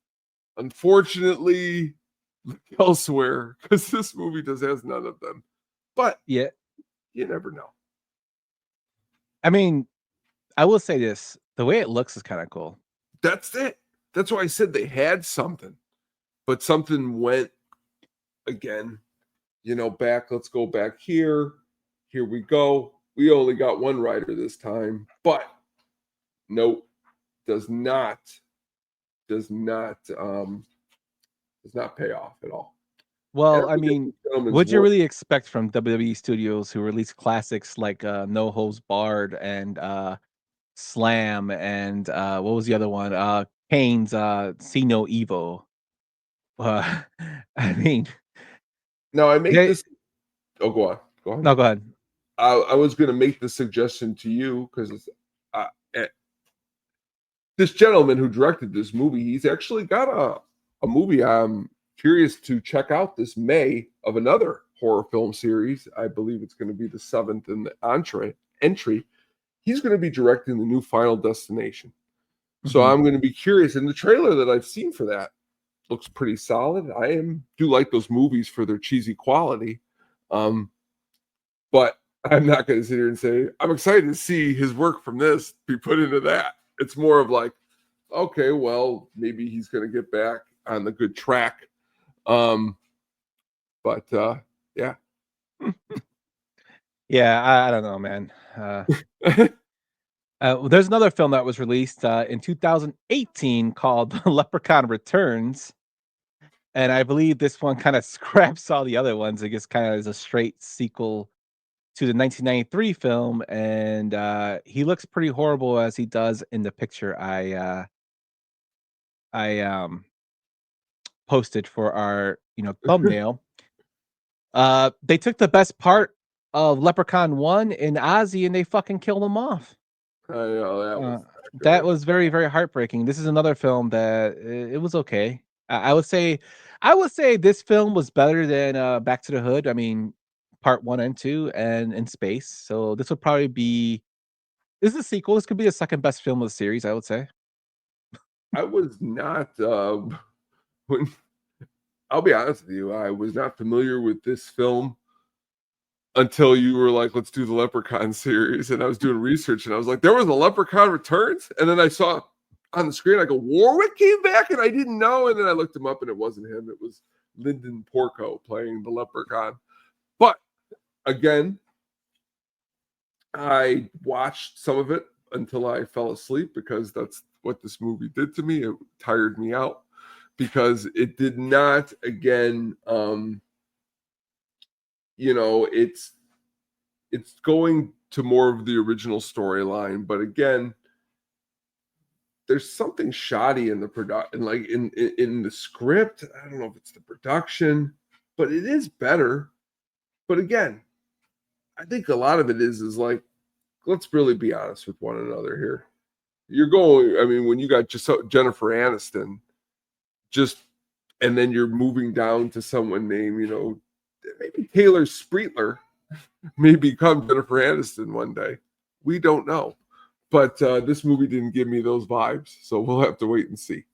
unfortunately, look elsewhere, because this movie has none of them. But yeah, you never know. I mean, I will say this: the way it looks is kind of cool. That's it. That's why I said they had something, but something went again. You know, back. Let's go back here. Here we go. We only got one writer this time, but nope, does not pay off at all. Well, I mean, what'd you really expect from WWE Studios, who released classics like No Holds Barred and Slam and what was the other one? Kane's See No Evil. I mean, no, I make this. Oh, go on. Go on. No, go ahead. I was going to make the suggestion to you because this gentleman who directed this movie, he's actually got a movie I'm curious to check out this May of another horror film series. I believe it's going to be the 7th in the entry. He's going to be directing the new Final Destination. So I'm going to be curious. And the trailer that I've seen for that looks pretty solid. Do like those movies for their cheesy quality. But I'm not going to sit here and say, I'm excited to see his work from this be put into that. It's more of like, okay, well, maybe he's going to get back on the good track. Yeah. Yeah, I don't know, man. There's another film that was released in 2018 called Leprechaun Returns. And I believe this one kind of scraps all the other ones. I guess kind of is a straight sequel to the 1993 film. And he looks pretty horrible as he does in the picture I posted for our thumbnail. They took the best part of Leprechaun 1 in Ozzy and they fucking killed him off. I know that was very, very heartbreaking. This is another film that it was okay. I would say this film was better than Back to the Hood. I mean, part 1 and 2 and In Space. So this would probably be this is a sequel. This could be the second best film of the series, I would say. I was not when I'll be honest with you, I was not familiar with this film until you were like, let's do the Leprechaun series. And I was doing research and I was like, there was a Leprechaun Returns. And then I saw on the screen, I go, Warwick came back and I didn't know. And then I looked him up and it wasn't him. It was Lyndon Porco playing the Leprechaun. But again, I watched some of it until I fell asleep because that's what this movie did to me. It tired me out. because it did not, again, it's going to more of the original storyline, but again, there's something shoddy in the production, like in the script. I don't know if it's the production, but it is better. But again, I think a lot of it is like, let's really be honest with one another here. When you got just Jennifer Aniston, and then you're moving down to someone named, maybe Taylor Spreetler may become Jennifer Aniston one day. We don't know. But this movie didn't give me those vibes, so we'll have to wait and see.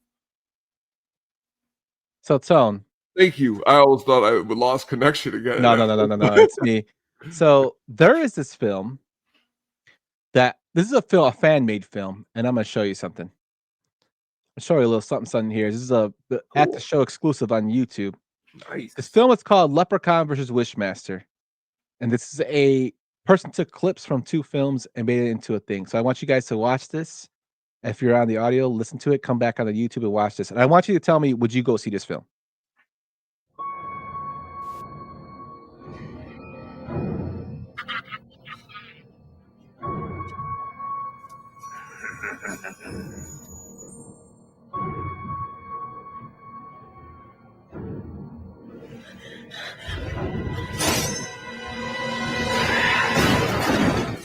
So, Tone. Thank you. I always thought I would lost connection again. No. It's me. So there is this film this is a fan-made film, and I'm going to show you something. I'll show you a little something here. This is at the show exclusive on YouTube. Nice. This film is called Leprechaun versus Wishmaster. And this is a person took clips from 2 films and made it into a thing. So I want you guys to watch this. If you're on the audio, listen to it, come back on the YouTube and watch this. And I want you to tell me, would you go see this film?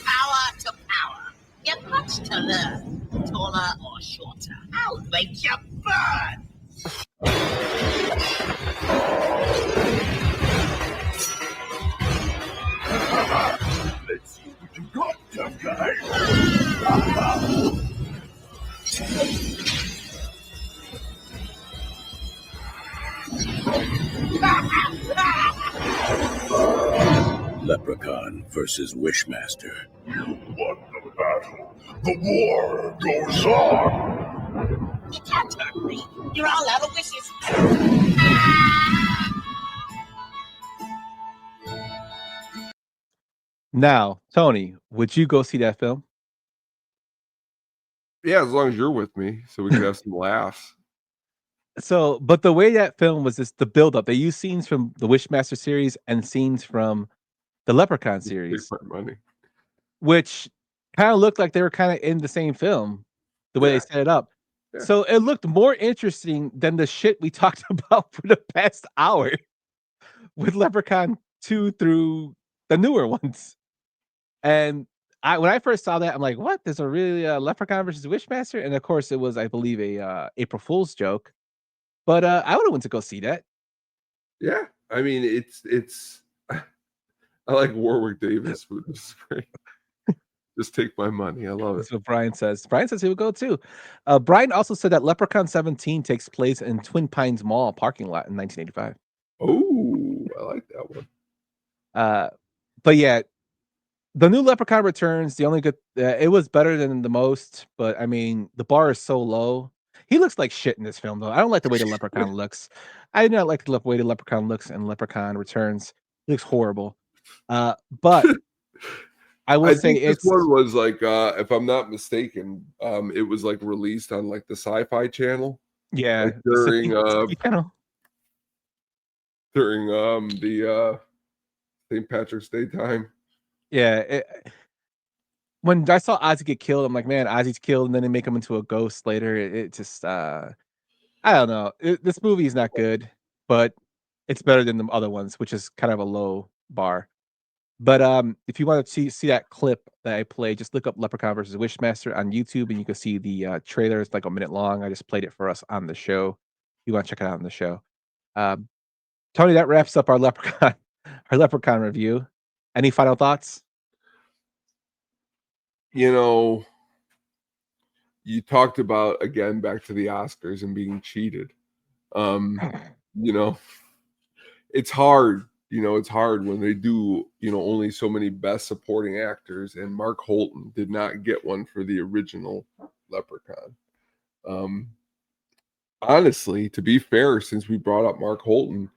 Power to power. You've much to learn. Taller or shorter. I'll make you burn. Let's see what you got, tough guy. Leprechaun versus Wishmaster. You won the battle. The war goes on. You can't hurt me. You're all out of wishes. Now, Tony, would you go see that film? Yeah, as long as you're with me, so we can have some laughs. So, but the way that film was the build-up. They used scenes from the Wishmaster series and scenes from the Leprechaun series, Money. which kind of looked like they were kind of in the same film, the way they set it up. Yeah. So it looked more interesting than the shit we talked about for the past hour with Leprechaun 2 through the newer ones. And when I first saw that, I'm like, what? There's a really Leprechaun versus Wishmaster? And of course, it was, I believe, a April Fool's joke. But I would have went to go see that. Yeah, I mean, it's. I like Warwick Davis, which is great. Just take my money. I love it. That's what Brian says. Brian says he would go too. Brian also said that Leprechaun 17 takes place in Twin Pines Mall parking lot in 1985. Oh, I like that one. But yeah, the new Leprechaun Returns. The only good, it was better than the most, but I mean, the bar is so low. He looks like shit in this film, though. I don't like the way the Leprechaun looks. I do not like the way the Leprechaun looks in Leprechaun Returns. He looks horrible. But I will say this one was like, if I'm not mistaken, it was like released on like the Sci-Fi Channel. Yeah, like during the St. Patrick's Day time. Yeah. When I saw Ozzy get killed, I'm like, man, Ozzy's killed, and then they make him into a ghost later. It just, I don't know. This movie is not good, but it's better than the other ones, which is kind of a low bar. But if you want to see that clip that I played, just look up Leprechaun versus Wishmaster on YouTube, and you can see the trailer. It's like a minute long. I just played it for us on the show. You want to check it out on the show. Tony, that wraps up our Leprechaun review. Any final thoughts? You talked about, again, back to the Oscars and being cheated. It's hard. It's hard when they do, only so many best supporting actors, and Mark Holton did not get one for the original Leprechaun. Honestly, to be fair, since we brought up Mark Holton,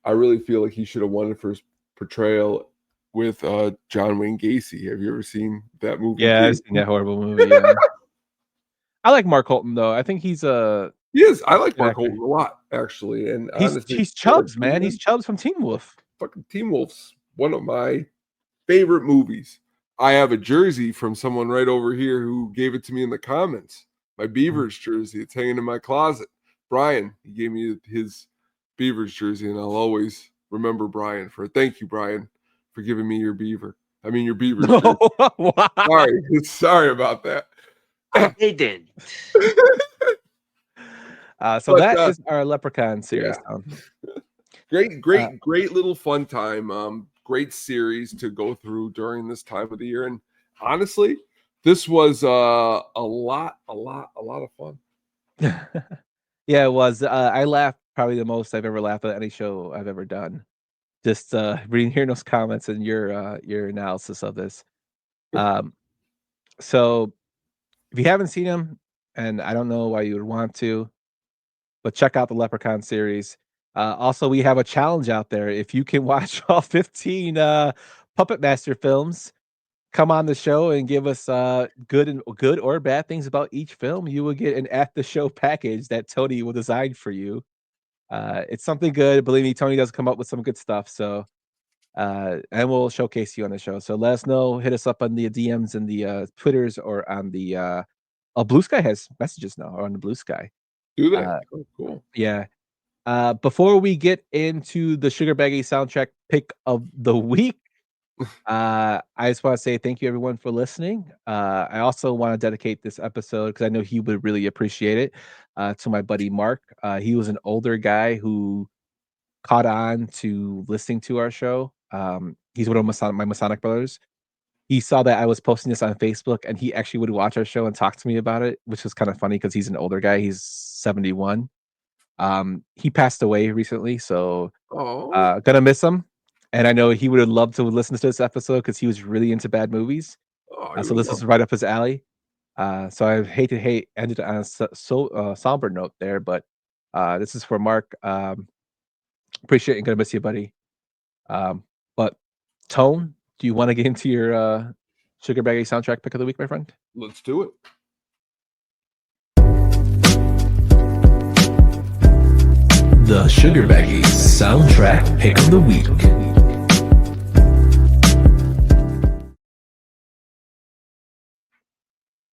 I really feel like he should have won it for his portrayal with John Wayne Gacy. Have you ever seen that movie? Yeah, I've seen that horrible movie. Yeah. I like Mark Holton, though. I think he's He is. I like Mark actor. Holden a lot, actually. And He's honestly, Chubbs, man. He's Chubbs from Teen Wolf. fucking Teen Wolf's one of my favorite movies. I have a jersey from someone right over here who gave it to me in the comments. My Beavers jersey. It's hanging in my closet. Brian, he gave me his Beavers jersey, and I'll always remember Brian for it. Thank you, Brian, for giving me your Beavers jersey. Wow. Sorry about that. They did. So that is our Leprechaun series. Yeah. Great little fun time. Great series to go through during this time of the year. And honestly, this was a lot of fun. Yeah, it was. I laughed probably the most I've ever laughed at any show I've ever done. Just hearing those comments and your analysis of this. So if you haven't seen them, and I don't know why you would want to, but check out the Leprechaun series. Also, we have a challenge out there. If you can watch all 15 Puppet Master films, come on the show and give us good or bad things about each film. You will get an at the show package that Tony will design for you. It's something good. Believe me, Tony does come up with some good stuff. So, and we'll showcase you on the show. So let us know. Hit us up on the DMs and the Twitters or on the Blue Sky has messages now or on the Blue Sky. Do they? Cool. Yeah. Before we get into the Sugar Baggy soundtrack pick of the week, I just want to say thank you everyone for listening. I also want to dedicate this episode because I know he would really appreciate it to my buddy Mark. He was an older guy who caught on to listening to our show. He's one of my Masonic brothers. He saw that I was posting this on Facebook and he actually would watch our show and talk to me about it, which was kind of funny because he's an older guy. He's 71. He passed away recently, so gonna miss him. And I know he would have loved to listen to this episode because he was really into bad movies. So this is right up his alley. So I hate to end it on a somber note there, but this is for Mark. Appreciate it and gonna miss you, buddy. But Tone, do you want to get into your Sugar Baggy soundtrack pick of the week, my friend? Let's do it. The Sugar Baggy soundtrack pick of the week.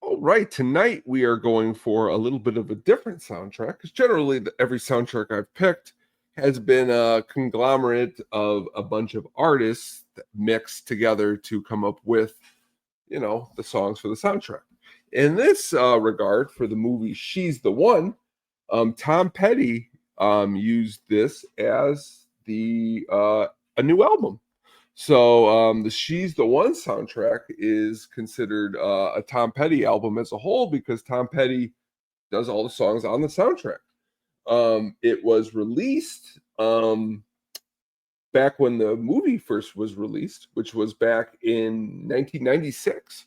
All right, tonight we are going for a little bit of a different soundtrack because generally every soundtrack I've picked has been a conglomerate of a bunch of artists that mixed together to come up with, the songs for the soundtrack. In this regard, for the movie She's the One, Tom Petty used this as a new album. So the She's the One soundtrack is considered a Tom Petty album as a whole because Tom Petty does all the songs on the soundtrack. It was released back when the movie first was released, which was back in 1996.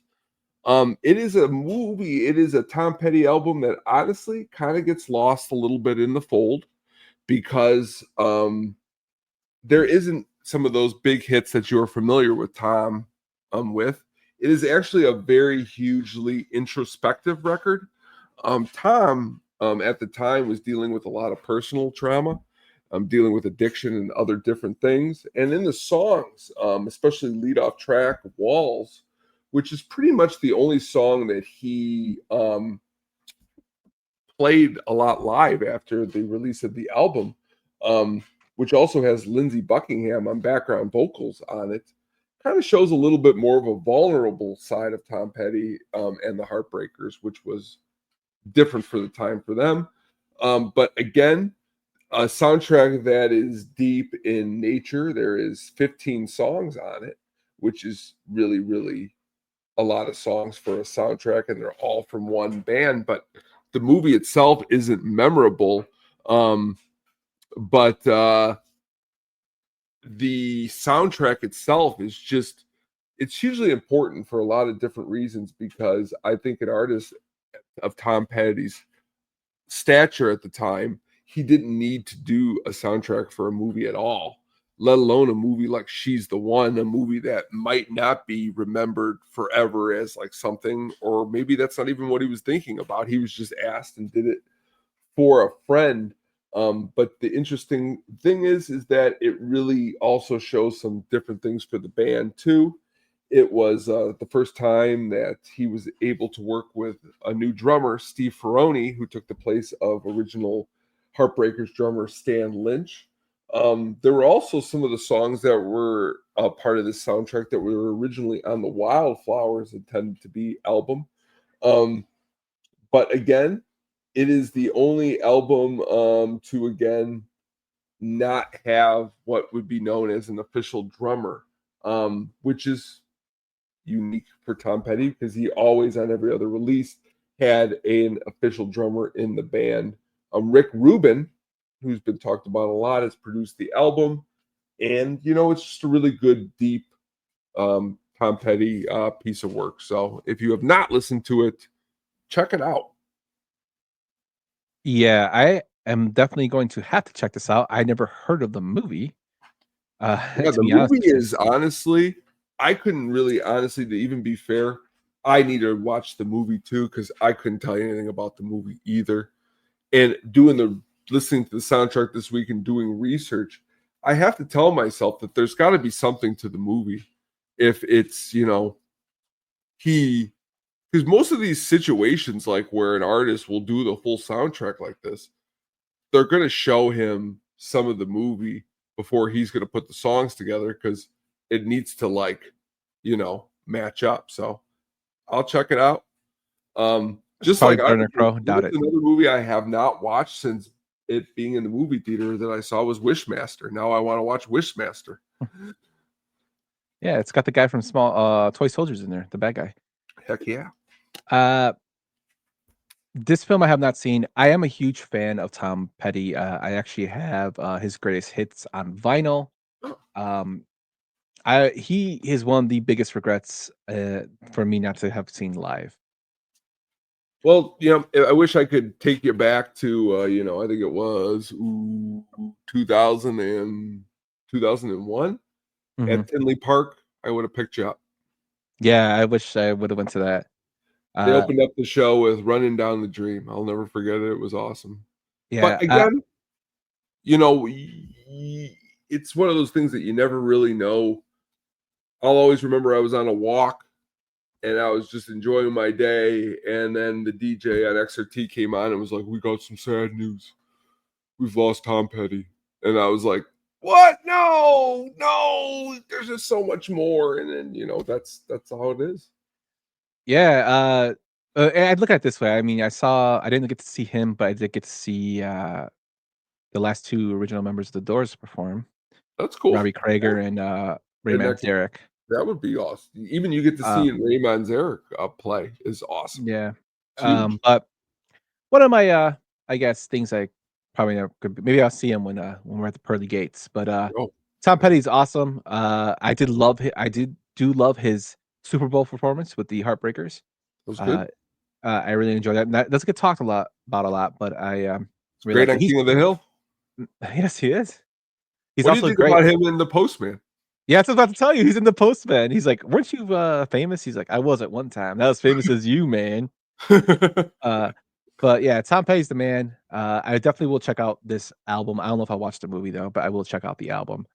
It is a Tom Petty album that honestly kind of gets lost a little bit in the fold because there isn't some of those big hits that you're familiar with Tom with. It is actually a very hugely introspective record. Tom at the time was dealing with a lot of personal trauma, dealing with addiction and other different things. And in the songs, especially lead off track Walls, which is pretty much the only song that he played a lot live after the release of the album, which also has Lindsey Buckingham on background vocals on it, kind of shows a little bit more of a vulnerable side of Tom Petty and the Heartbreakers, which was different for the time for them. But again, a soundtrack that is deep in nature. There is 15 songs on it, which is really, really a lot of songs for a soundtrack, and they're all from one band. But the movie itself isn't memorable. But the soundtrack itself is it's hugely important for a lot of different reasons, because I think an artist of Tom Petty's stature at the time, he didn't need to do a soundtrack for a movie at all, let alone a movie like She's the One, a movie that might not be remembered forever as like something, or maybe that's not even what he was thinking about. He was just asked and did it for a friend. But the interesting thing is that it really also shows some different things for the band too. It was the first time that he was able to work with a new drummer, Steve Ferroni, who took the place of original Heartbreakers drummer Stan Lynch. There were also some of the songs that were a part of this soundtrack that were originally on the Wildflowers intended to be album. But again, it is the only album to again not have what would be known as an official drummer, which is unique for Tom Petty because he always on every other release had an official drummer in the band. Rick Rubin, who's been talked about a lot, has produced the album, and it's just a really good, deep Tom Petty piece of work. So if you have not listened to it, check it out. Yeah, I am definitely going to have to check this out. I never heard of the movie. Yeah, To the be honest movie with you. is honestly, I couldn't really honestly, to even be fair, I need to watch the movie too because I couldn't tell you anything about the movie either. And listening to the soundtrack this week and doing research, I have to tell myself that there's got to be something to the movie. If it's because most of these situations, like where an artist will do the full soundtrack like this, they're going to show him some of the movie before he's going to put the songs together because it needs to match up. So I'll check it out. Just Probably like better than Crow. Doubt it. another movie I have not watched since it being in the movie theater that I saw was Wishmaster. Now I want to watch Wishmaster. Yeah, it's got the guy from Small Toy Soldiers in there, the bad guy. Heck yeah. This film I have not seen. I am a huge fan of Tom Petty. I actually have his greatest hits on vinyl. He is one of the biggest regrets for me not to have seen live. Well, I wish I could take you back to, I think it was 2000 and 2001 at Tinley Park. I would have picked you up. Yeah, I wish I would have went to that. They opened up the show with Running Down the Dream. I'll never forget it. It was awesome. Yeah, but again, it's one of those things that you never really know. I'll always remember I was on a walk and I was just enjoying my day. And then the DJ on XRT came on and was like, "We got some sad news. We've lost Tom Petty." And I was like, "What? No, there's just so much more." And then, that's how it is. Yeah, I'd look at it this way. I mean, I didn't get to see him, but I did get to see the last two original members of the Doors perform. That's cool. Robbie Krieger and Ray Manzarek. That would be awesome. Even you get to see Ray Manzarek play is awesome. Yeah. But one of my I guess things I probably never could. Maybe I'll see him when we're at the pearly gates. But Tom Petty's awesome. I do love his Super Bowl performance with the Heartbreakers. That was good. I really enjoy that. And that doesn't get talked about a lot, but I really great on King of the Hill. Yes, he is. He's what also do you think great about him in The Postman? Yeah, that's what I was about to tell you. He's in The Postman. He's like, "Weren't you famous?" He's like, "I was at one time. Not as famous as you, man." But yeah, Tom Petty's the man. I definitely will check out this album. I don't know if I'll watch the movie though, but I will check out the album.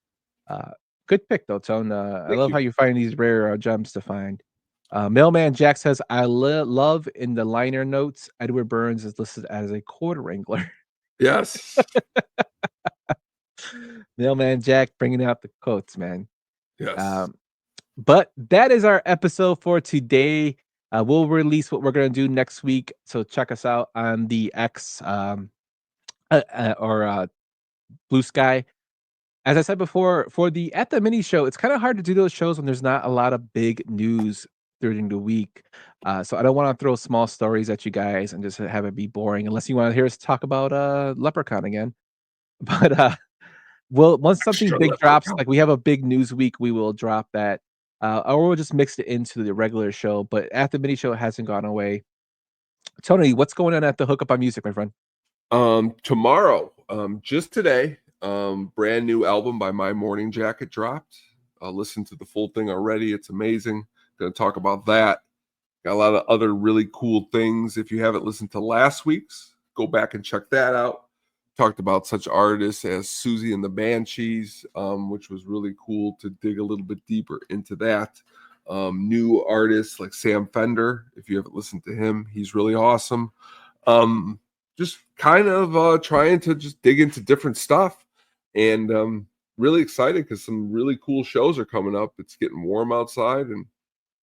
Good pick though, Tone. I love how you find these rare gems to find. Mailman Jack says, "I love in the liner notes, Edward Burns is listed as a quarter wrangler." Yes. Mailman Jack bringing out the quotes, man. Yes. But that is our episode for today. We'll release what we're going to do next week. So check us out on the X or Blue Sky. As I said before, for the At the Mini Show, it's kind of hard to do those shows when there's not a lot of big news during the week. So I don't want to throw small stories at you guys and just have it be boring, unless you want to hear us talk about Leprechaun again. But once something big drops, like we have a big news week, we will drop that. Or we'll just mix it into the regular show. But At the Mini Show hasn't gone away. Tony, what's going on at the Hookup on Music, my friend? Tomorrow, just today, brand new album by My Morning Jacket dropped. Listened to the full thing already. It's amazing. Going to talk about that. Got a lot of other really cool things. If you haven't listened to last week's, go back and check that out. Talked about such artists as Susie and the Banshees, which was really cool to dig a little bit deeper into that. New artists like Sam Fender, if you haven't listened to him, he's really awesome. Just kind of trying to just dig into different stuff, and really excited because some really cool shows are coming up. It's getting warm outside, and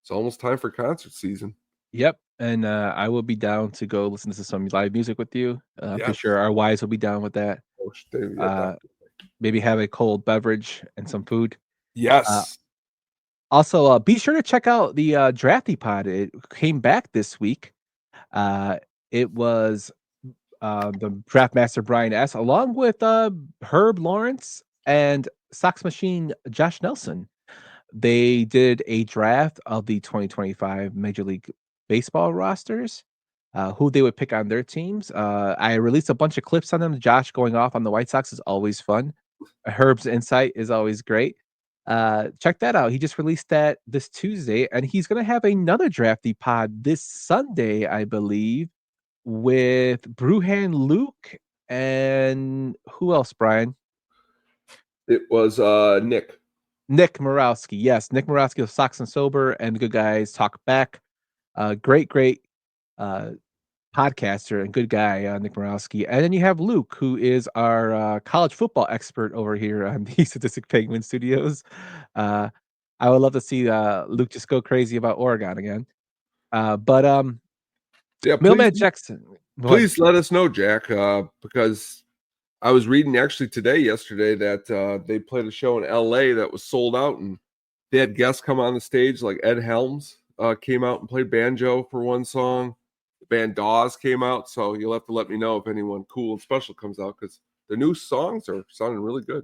it's almost time for concert season. Yep. And I will be down to go listen to some live music with you. I'm pretty Yes. sure our wives will be down with that. Maybe have a cold beverage and some food. Yes. Also, be sure to check out the Drafty Pod. It came back this week. It was the Draft Master Brian S. along with Herb Lawrence and Sox Machine Josh Nelson. They did a draft of the 2025 Major League Baseball rosters, who they would pick on their teams. I released a bunch of clips on them. Josh going off on the White Sox is always fun. Herb's insight is always great. Check that out. He just released that this Tuesday, and he's going to have another Drafty Pod this Sunday, I believe, with Bruhan Luke and who else, Brian? It was Nick Morowski. Yes, Nick Morowski of Sox and Sober and the Good Guys Talk Back. Great podcaster and good guy, Nick Morowski. And then you have Luke, who is our college football expert over here on the Sadistic Penguin Studios. I would love to see Luke just go crazy about Oregon again. Mailman Jackson. Please let us know, Jack, because I was reading yesterday that they played a show in LA that was sold out, and they had guests come on the stage like Ed Helms came out and played banjo for one song. The band Dawes came out, so you'll have to let me know if anyone cool and special comes out because the new songs are sounding really good.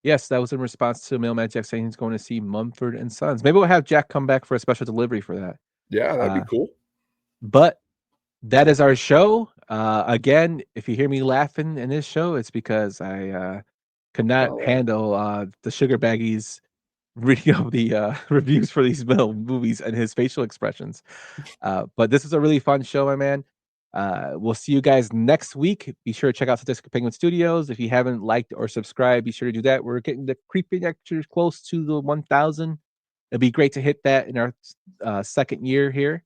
Yes, that was in response to Mailman Jack saying he's going to see Mumford and Sons. Maybe we'll have Jack come back for a special delivery for that. Yeah, that'd be cool. But that is our show. Again, if you hear me laughing in this show, it's because I could not handle the Sugar Baggies reading of the reviews for these movies and his facial expressions. But this is a really fun show, my man. We'll see you guys next week. Be sure to check out Sadistic Penguin Studios. If you haven't liked or subscribed, be sure to do that. We're getting the creepy extras close to the 1,000. It'd be great to hit that in our second year here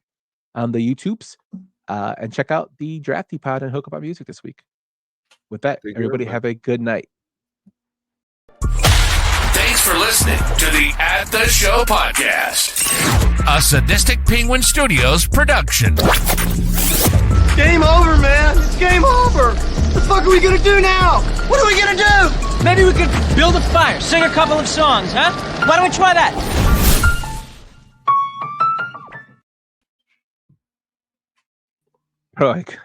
on the YouTubes. And check out the Drafty Pod and Hook Up on Music this week. With that, everybody have a good night. Thanks for listening to the At the Show podcast, a Sadistic Penguin Studios production. Game over, man. It's game over. What the fuck are we gonna do now? What are we gonna do? Maybe we could build a fire, sing a couple of songs, huh? Why don't we try that? Like